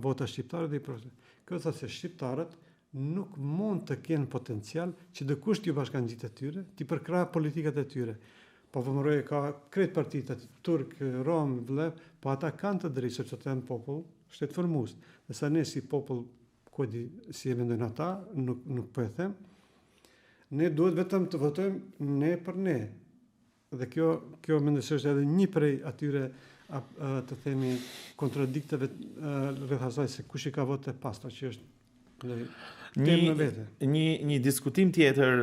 vota shqiptare dhe i profesionale. Kjo thotë se shqiptarët nuk mund të kenë potencial që dikush t'ju bashkangjitë atyre, t'i përkrahë politikat e tyre. Po VMRO-ja ka krejt partitë, turk, rom, vlev, po ata kanë të drejtë sepse ata janë popull shtetëformues. Dhe sa ne si popull, si e mendojnë ata, nuk po e them, ne duhet vetëm të votojmë ne për ne. Dhe kjo mendoj se është edhe një prej atyre të themi kontradikteve rreth asaj se kush i ka votë pastra, që është një diskutim tjetër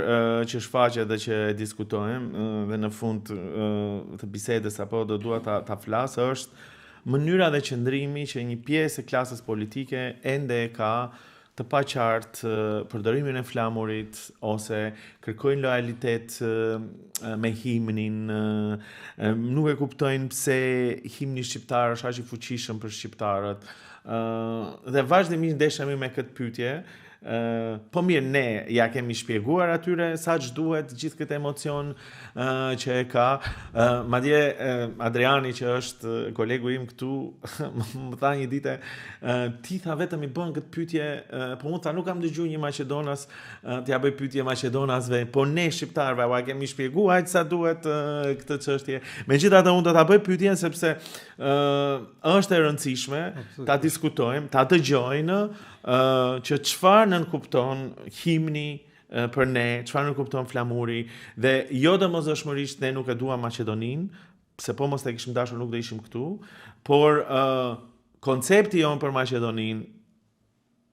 që shfaqet dhe që diskutojmë dhe në fund të bisedës apo do dua ta flas është mënyra dhe qëndrimi që një pjesë e klasës politike ende ka të paqartë përdorimin e flamurit ose kërkojnë lojalitet me himnin, nuk e kuptojnë pse himni shqiptar është aq i fuqishëm për shqiptarët. Dhe vazhdimisht ndeshemi me këtë pyetje. Po mirë, ne ja kemi shpjeguar atyre sa ç'duhet gjithë këtë emocion që e ka. Madje Adriani që është kolegu im këtu më tha një ditë, ti tha vetëm i bën këtë pyetje, po unë tha nuk kam dëgjuar një Maqedonas t'ia bëj pyetje Maqedonasve, po ne shqiptarëve ja kemi shpjeguar sa duhet këtë çështje. Megjithatë unë do ta bëj pyetjen sepse është e rëndësishme ta diskutojmë, ta dëgjojnë që çfarë nën kupton himni për ne, çfarë nuk kupton flamuri, dhe jo domosdoshmërisht ne nuk e duam Maqedoninë, pse po mos e kishim dashur nuk do ishim këtu, por koncepti jon për Maqedoninë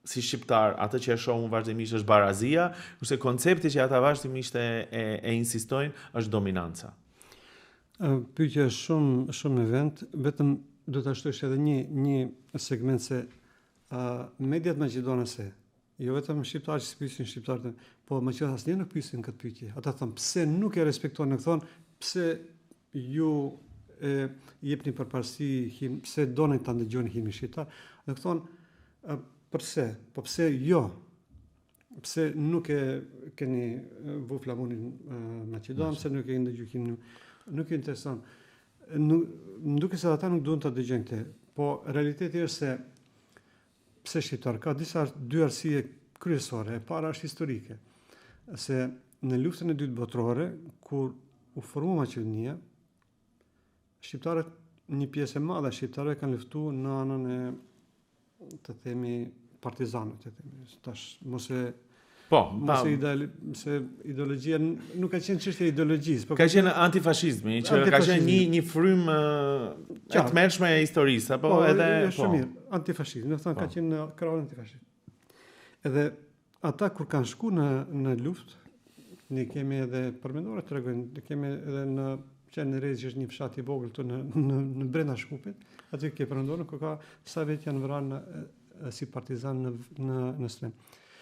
si shqiptar, atë që e shohun vazhdimisht është barazia, kurse koncepti që ata vazhdimisht e insistojnë është dominanca. Pyetja është shumë e vend, vetëm do ta shtosh edhe një segment se mediat maqedonase, jo vetëm shqiptarë që pyesin shqiptarët, po maqedonët asnjëherë nuk pyesin këtë pyetje. Ata thonë pse nuk e respektoni, thonë pse ju jepni përparësi, pse doni ta ndëgjoni himnin shqiptar. Dhe thonë përse, po pse jo? Pse nuk e keni vu flamurin maqedon, pse nuk e keni ndëgjuar himnin? Nuk e intereson. Më duket se ata nuk duan ta dëgjojnë këtë, po realiteti është se pse shqiptar ka dy arsye kryesore. E para është historike, se në luftën e dytë botërore, kur u formu Maqedonia, shqiptarët, një pjesë e madhe e shqiptarëve kanë luftuar në anën e, të themi, partizanët, të themi. Tash se ideologjia nuk ka qenë çështje ideologjisë, po ka qenë antifashizmi, që ka qenë një frymë e tmerrshme e historisë, apo edhe shumë mirë, antifashizmi, do të thonë ka qenë në krahun antifashizëm. Edhe ata kur kanë shku në luftë, ne kemi edhe përmendore tregojnë, ne kemi edhe në Qenë që është një fshat i vogël këtu në brenda Shkupit, aty ke përmenduar ku ka sa vetë janë vrarë si partizan në Strem.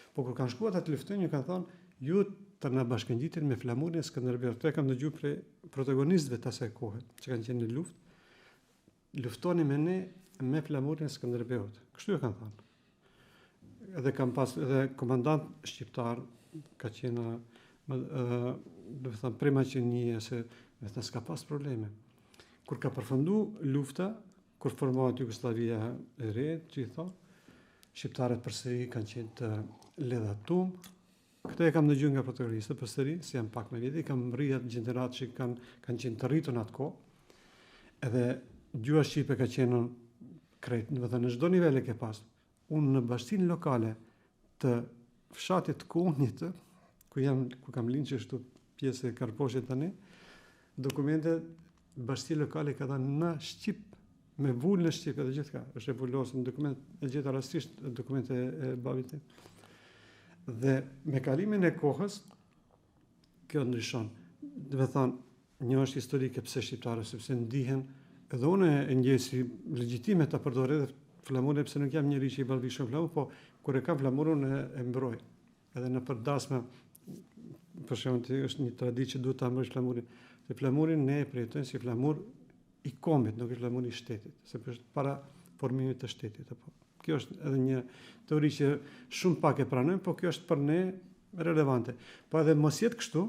Po kur kanë shkuar ata të luftojnë, ju kanë thonë, ju të na bashkëngjitin me flamurin e Skënderbeut. Këtë kam dëgjuar prej protagonistëve të asaj kohe, që kanë qenë në luftë. Luftoni me ne me flamurin e Skënderbeut. Kështu e kanë thënë. Edhe kam pas edhe komandant shqiptar ka qenë do të them prej Maqedonie se vetëm s'ka pas probleme. Kur ka përfundu lufta, kur formohet Jugosllavia e re, që i thonë, shqiptarët përsëri kanë qenë të ledhatum. Këtë e kam dëgjuar nga protagonistët përsëri, si janë pak me vjetë, kam rrihet gjenerat që kanë qenë të rritur në atë kohë. Edhe gjua shqipe ka qenë krejt, do të thënë në çdo nivel e ke pas. Unë në bashkinë lokale të fshatit Kunit, ku kam lind që është pjesë e Karposhit tani, dokumentet bashkia lokale ka dhënë në Shqip, me vullë në Shqip edhe gjithka. Është e vullosur në dokument, e gjeta rastisht dokumente e babit tim. Dhe me kalimin e kohës, kjo ndryshon. Do të thonë, një është historike pse shqiptarët, sepse ndihen, edhe unë e ndjej si legjitime ta përdor edhe flamurin, pse nuk jam njëri që i ballvi shumë flamur, po kur e kam flamurin e mbroj. Edhe në përdasme, për shembull, është një traditë që duhet ta mbrojë flamurin. Se flamurin ne e përjetojmë si flamur i kombit, nuk është flamuri i shtetit, sepse është para formimit të shtetit. Apo. Kjo është edhe një teori që shumë pak e pranojmë, po kjo është për ne relevante. Po edhe mos jetë kështu,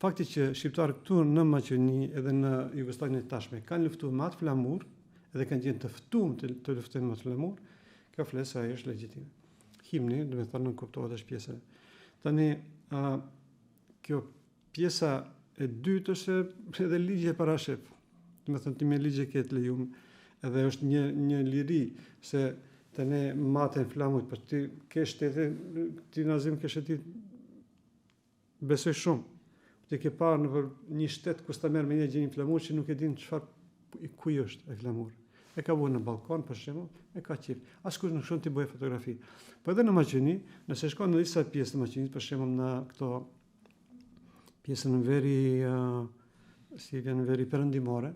fakti që shqiptarët këtu në Maqedoni edhe në Jugosllavinë e tashme kanë luftuar me atë flamur, edhe kanë qenë të ftuar të luftojnë me atë flamur, kjo flesa ajo është legjitime. Himni, do të thonë, nuk kuptohet as pjesa. Tani kjo pjesa e dytë është edhe ligji e parashef. Do të thonë ti me ligje ke të lejuar, edhe është një liri se të ne maten flamut, për ti ke shtete, ti Nazim ke shteti besoj shumë. Ti ke parë në një shtet ku sta merr me një gjë një flamur që nuk e din çfarë ku është ai flamur. E ka vënë në balkon për shembull, e ka qip. Askush nuk shon ti bëj fotografi. Po edhe në Maqedoni, nëse shkon në disa pjesë të Maqedonisë, për shembull në këto pjesën në veri, si vjen veri perëndimore,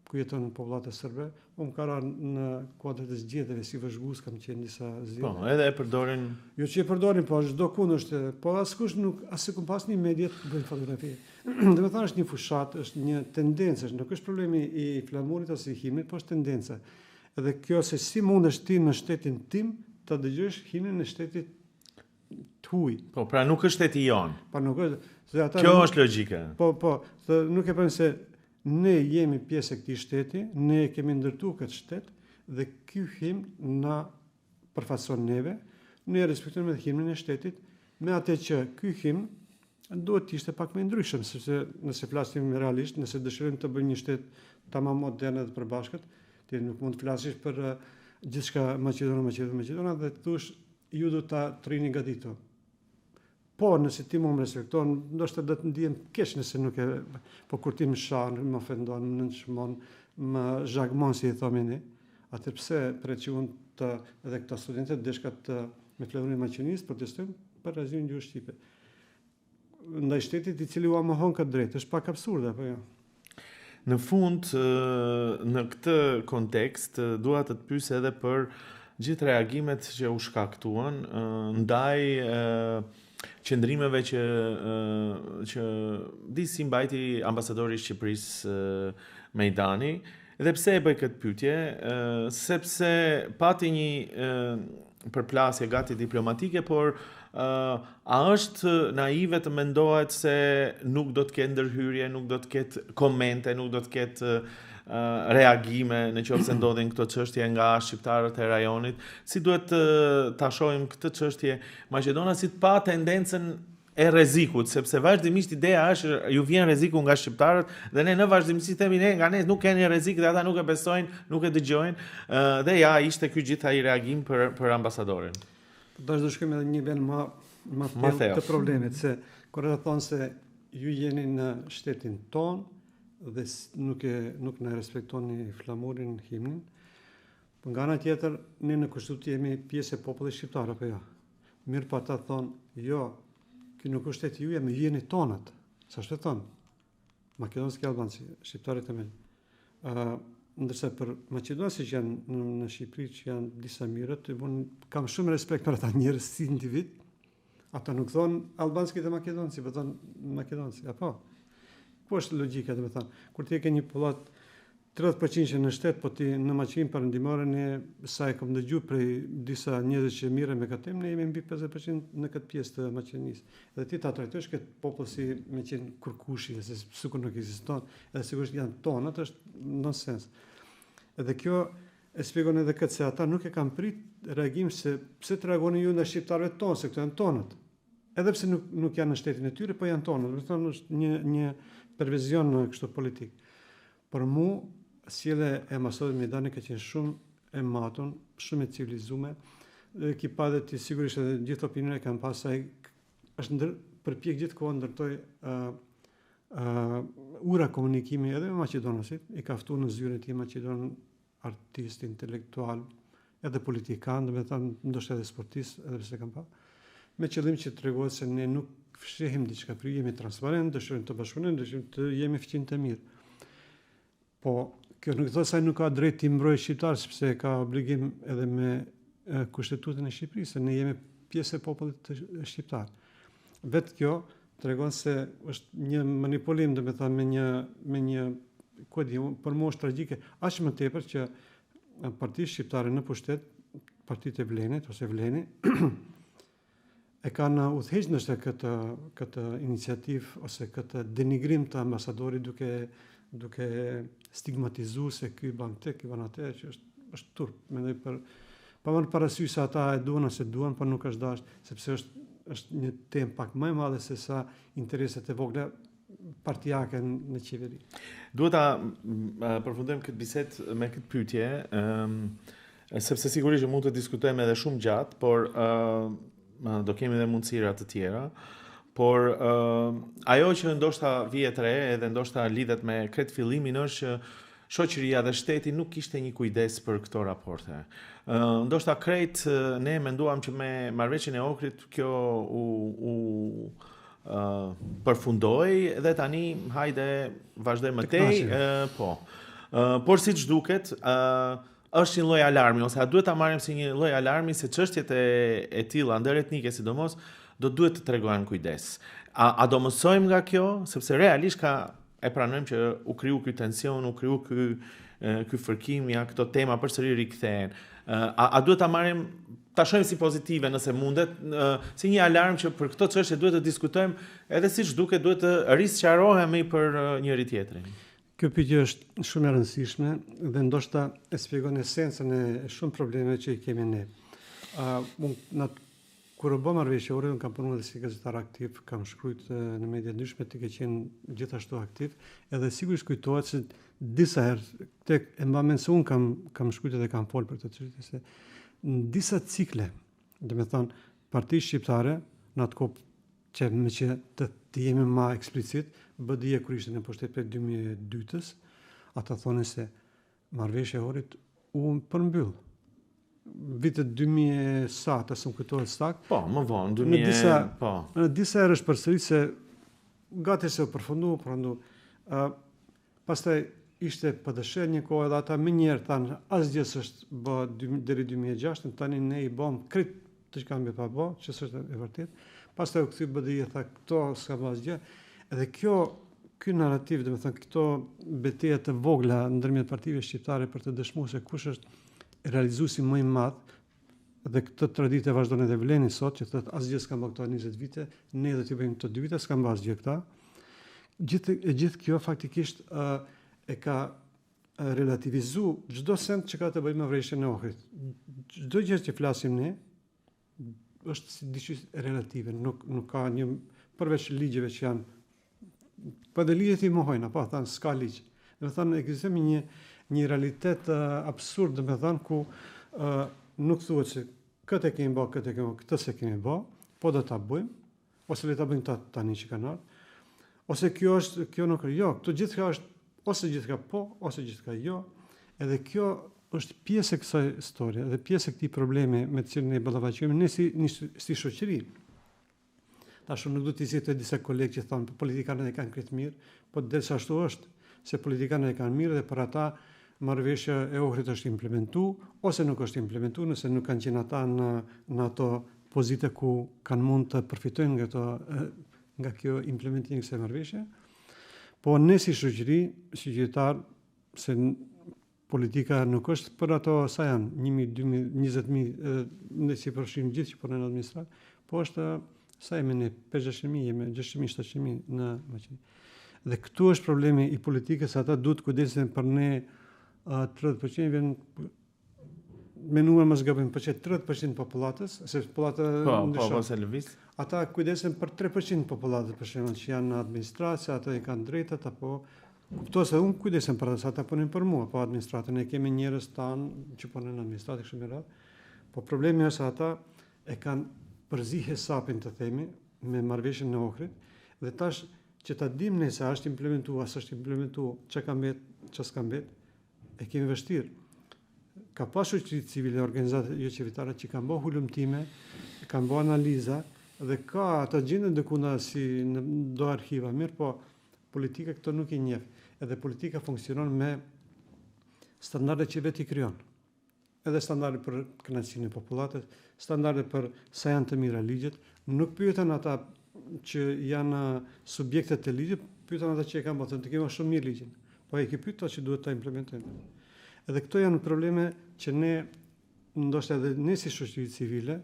ku jeton popullat e serbe, unë ka rarë në kuadrat e zgjedhjeve si vëzhgues kam qenë disa zgjedhje. Po, edhe e përdorin. Jo që e përdorin, po çdo kund është, po askush nuk asë pas një mediat bëjnë fotografi. Do të thonë është një fushat, është një tendencë, nuk është problemi i flamurit ose i himnit, po është tendenca. Edhe kjo se si mundesh ti në shtetin tim ta dëgjosh himnin në shtetit tuaj. Po, pra nuk është shteti jon. Po nuk është, se ata kjo është logjika. Po, nuk e bëjnë se ne jemi pjesë e këtij shteti, ne kemi ndërtuar këtë shtet dhe ky himn na përfaqëson neve, ne respektojmë himnin e shtetit, me atë që ky himn duhet të ishte pak më ndryshëm, sepse nëse flasim realisht, nëse dëshirojmë të bëjmë një shtet tamam modern dhe përbashkët, ti nuk mund të flasësh për gjithçka Maqedona dhe thosh ju do ta trini gati këto. Po, nëse ti më respekton, ndoshta do të ndihem keq nëse nuk e, po kur ti më shan, më ofendon, më nënçmon, më zhagmon si e thomi ne, atë pse për që unë të edhe këta studentët deshkat me flamurin maqenisë protestojnë për asnjë gjuhë shqipe. Ndaj shtetit i cili u mohon këtë drejtë, është pak absurde apo jo? Në fund, në këtë kontekst, dua të të pyes edhe për gjithë reagimet që u shkaktuan ndaj qëndrimeve që disi mbajti ambasadori i Shqipërisë Mejdani. Dhe pse e bëj këtë pyetje? Sepse pati një përplasje gati diplomatike, por a është naive të mendohet se nuk do të ketë ndërhyrje, nuk do të ketë komente, nuk do të ketë reagime në qoftë se ndodhin këto çështje nga shqiptarët e rajonit? Si duhet ta shohim këtë çështje Maqedona si të pa tendencën e rrezikut, sepse vazhdimisht ideja është ju vjen rreziku nga shqiptarët dhe ne në vazhdimisht themi ne nga ne nuk keni rrezik dhe ata nuk e besojnë, nuk e dëgjojnë, dhe ja ishte ky gjithë ai reagim për ambasadorin. Do të shkojmë edhe një vend më të problemit, se kur ata thonë se ju jeni në shtetin ton dhe nuk na respektoni flamurin, himnin, por nga ana tjetër ne në kushtut jemi pjesë e popullit shqiptar apo jo? Mirë, po ata thonë jo, ky nuk është shteti juaj, më jeni tonat. Sa është thonë? Makedonski albanci, shqiptarët e men. Ndërsa për maqedonësit që janë në Shqipëri, që janë disa mirët, kam shumë respekt për ata njerëz si individ. Ata nuk thonë albanski dhe makedonci, po thonë makedonci, apo? Po është logjika, do të thënë. Kur ti ke një popullat 30% në shtet, po ti në Maqedonin perëndimore ne sa e kam dëgjuar prej disa njerëz që mirën me këtë temë, ne jemi mbi 50% në këtë pjesë të Maqedonisë. Edhe ti ta trajtosh këtë popull si me qenë kurkushi, se sikur nuk ekziston, edhe sigurisht janë tonat, është nonsens. Edhe kjo e shpjegon edhe këtë se ata nuk e kanë prit reagim se pse të reagoni ju ndaj shqiptarëve tonë, se këto janë tonat. Edhe pse nuk janë në shtetin e tyre, po janë tonat. Do të thonë është një perverzion kështu politik. Për mua sjellja e ambasadit Mejdani ka qenë shumë e matur, shumë e civilizuar. Ki pa dhe ti sigurisht edhe gjithë opinionet kanë pasaj, është përpjek gjithkohë ndërtoj ura komunikimi edhe me maqedonasit, i ka ftuar në zyrën e tij maqedon artist, intelektual, edhe politikan, do të thënë ndoshta edhe sportist, edhe pse kam pa, me qëllim që tregohet se ne nuk fshihim diçka, për jemi transparent, dëshirojmë të bashkëpunojmë, dëshirojmë të jemi fqinjtë të mirë. Po kjo nuk thotë se ai nuk ka drejt të mbrojë shqiptar, sepse ka obligim edhe me kushtetutën e Shqipërisë, se ne jemi pjesë e popullit shqiptar. Vetë kjo tregon se është një manipulim, do të thënë me një për mua është tragjike, aq më tepër që partitë shqiptare në pushtet, partitë e Vlenit ose Vleni, e kanë udhëhequr ndoshta këtë iniciativë ose këtë denigrim të ambasadorit duke stigmatizuar se ky ban këtë, ky ban atë, që është turp. Mendoj pa marrë parasysh se ata e duan ose duan, por nuk është dashur, sepse është një temë pak më e madhe se sa interesat e vogla partijake në qeveri. Duhet ta përfundojmë këtë bisedë me këtë pyetje, sepse sigurisht mund të diskutojmë edhe shumë gjatë, por do kemi edhe mundësira të tjera. Por ajo që ndoshta vihet re edhe ndoshta lidhet me këtë fillimin është që shoqëria dhe shteti nuk kishte një kujdes për këto raporte. Ndoshta krejt ne menduam që me marrëveshjen e Ohrit kjo u përfundoi dhe tani hajde vazhdojmë më tej, po. Por siç duket, është një lloj alarmi, ose a duhet ta marrim si një lloj alarmi se çështjet e tilla ndëretnike sidomos do duhet të tregojnë kujdes. A do mësojmë nga kjo, sepse realisht e pranojmë që u kriju ky tension, u kriju ky fërkim, ja këto tema përsëri rikthehen. A duhet ta marrim, ta shohim si pozitive nëse mundet, si një alarm që për këto çështje duhet të diskutojmë, edhe siç duket duhet të risqarohemi për njëri tjetrin. Kjo pyetje është shumë e rëndësishme dhe ndoshta e shpjegon esencën e shumë problemeve që i kemi ne. Kur u bë marrëveshja, unë kam punuar si gazetar aktiv, kam shkruajtur në media ndryshme, ti ke qenë gjithashtu aktiv, edhe sigurisht kujtohet se disa herë tek e mbamend se unë kam shkruajtur dhe kam folur për këtë çështje, se në disa cikle, do të thonë, Partia Shqiptare në atë kohë që me që të jemi ma eksplicit, BDI kur ishte në pushtetin 2002-s, ata thonë se marrëveshja e Ohrit u përmbyll. Vitet 2000 sa, të së më kujtohet sakt. Po, më vonë, 2000, në disa herë është përsërit se gati se u përfundu. Pastaj ishte PDSH një kohë edhe ata më njerë thanë asgjë s'është bë deri 2006, tani ne i bëm krejt të që kanë pa bë, që s'është e vërtet. Pastaj u kthy BDI e tha këto s'ka bë asgjë. Edhe ky narrativ, domethënë këto betejë të vogla ndërmjet partive shqiptare për të dëshmuar se kush është realizuesi më i madh, dhe këtë traditë vazhdon edhe Vleni sot, që thotë asgjë s'ka bë këto 20 vite, ne do t'i bëjmë këto 2 vite, s'ka bë asgjë këta. Gjithë kjo faktikisht e ka relativizu çdo send që ka të bëjë me vreshjen e Ohrit. Çdo gjë që flasim ne është si diçka relative, nuk ka një përveç ligjeve që janë. Po dhe ligjet i mohojnë, apo thanë s'ka ligj. Do të thonë ekziston një realitet absurd, do të thonë ku nuk thuhet se këtë e kemi bë, këtë se kemi bë, po do ta bëjmë, ose le ta bëjmë tani që kanë ardhur. Ose kjo nuk është, jo, këto gjithçka është ose gjithçka po, ose gjithçka jo. Edhe kjo është pjesë e kësaj historie, dhe pjesë e këtij problemi me të cilin ne ballafaqohemi ne si shoqëri. Tash nuk do të thjesht disa kolegë që thonë politikanët e kanë këtë mirë, po derisa ashtu është, se politikanët e kanë mirë dhe për ata marrëveshja e Ohrit është implementuar ose nuk është implementuar, nëse nuk kanë qenë ata në ato pozite ku kanë mund të përfitojnë nga kjo implementim kësaj marrëveshje. Po ne si shoqëri, si qytetar, se politika nuk është për ato sa janë 1.000, 2.000, 20.000, ne si përfshim gjithë që punojnë në administratë, po është sa jemi ne 500.000, jemi 600.000, 700.000 në Maqedoni. Dhe këtu është problemi i politikës, ata duhet kujdesen për ne 30% vjen me numër mos gabim, por që 30% popullatës, se populata ndryshon. Ata kujdesen për 3% popullatës, për shembull, që janë në administratë, ata i kanë drejtat apo kuptohet se unë kujdesen për ata punojnë për mua, po administratën e kemi njerëz tanë që punojnë në administratë kështu me radhë. Po problemi është se ata e kanë përzi hesapin të themi me marrëveshjen e Ohrit dhe tash që ta dimë ne se është implementuar, s'është implementuar, çka ka mbet, çka s'ka mbet, e kemi vështirë. Ka pasur shoqëri civile, organizata jo qeveritare që kanë bërë hulumtime, kanë bërë analiza dhe ka ata gjendën dikunda si në do arkiva mirë, po politika këto nuk i njeh. Edhe politika funksionon me standarde që vetë i krijon. Edhe standarde për kënaqësinë e popullatës, standarde për sa janë të mira ligjet, nuk pyeten ata që janë subjektet e ligjit, pyeten ata që e kanë bërë, të kemi shumë mirë ligjin. Po e ke pyetur që duhet ta implementojmë. Edhe këto janë probleme që ne ndoshta edhe ne si shoqëri civile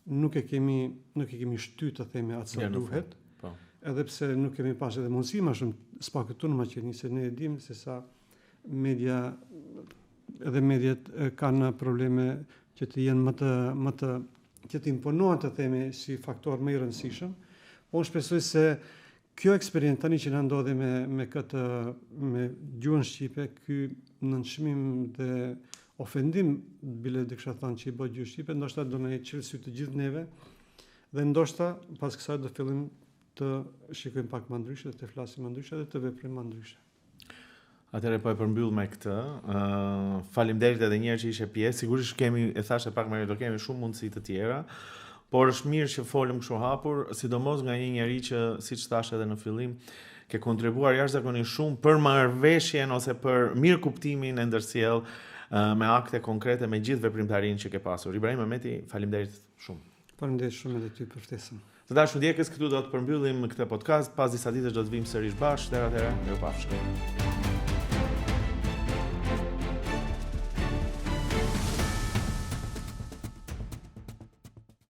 nuk e kemi shtyr të themi atë sa duhet. Po. Edhe pse nuk kemi pas edhe mundësi më shumë spa këtu në Maqedoni, se ne e dimë se sa mediat kanë probleme që të jenë më të që të imponohen të themi si faktor më i rëndësishëm. Unë shpresoj se kjo eksperiencë tani që na ndodhi me gjuhën shqipe, ky nënçmim dhe ofendim bile diksha thënë që i bë gjuhë shqipe, ndoshta do na çelë sy të gjithë neve dhe ndoshta pas kësaj do fillim të shikojmë pak më ndryshe, të flasim më ndryshe dhe të veprojmë më ndryshe. Atëherë po e përmbyll me këtë. Faleminderit edhe një herë që ishe pjesë. Sigurisht e thashë pak më do kemi shumë mundësi të tjera. Por është mirë që folëm kështu hapur, sidomos nga një njerëz që, siç thash edhe në fillim, ke kontribuar jashtëzakonisht shumë për marrëveshjen ose për mirëkuptimin e ndërsjell me akte konkrete me gjithë veprimtarinë që ke pasur. Ibrahim Mehmeti, faleminderit shumë. Faleminderit shumë edhe ty për ftesën. Të dashur ndjekës, këtu do të përmbyllim këtë podcast, pas disa ditësh do të vim sërish bashkë, deri atëherë, mirupafshim.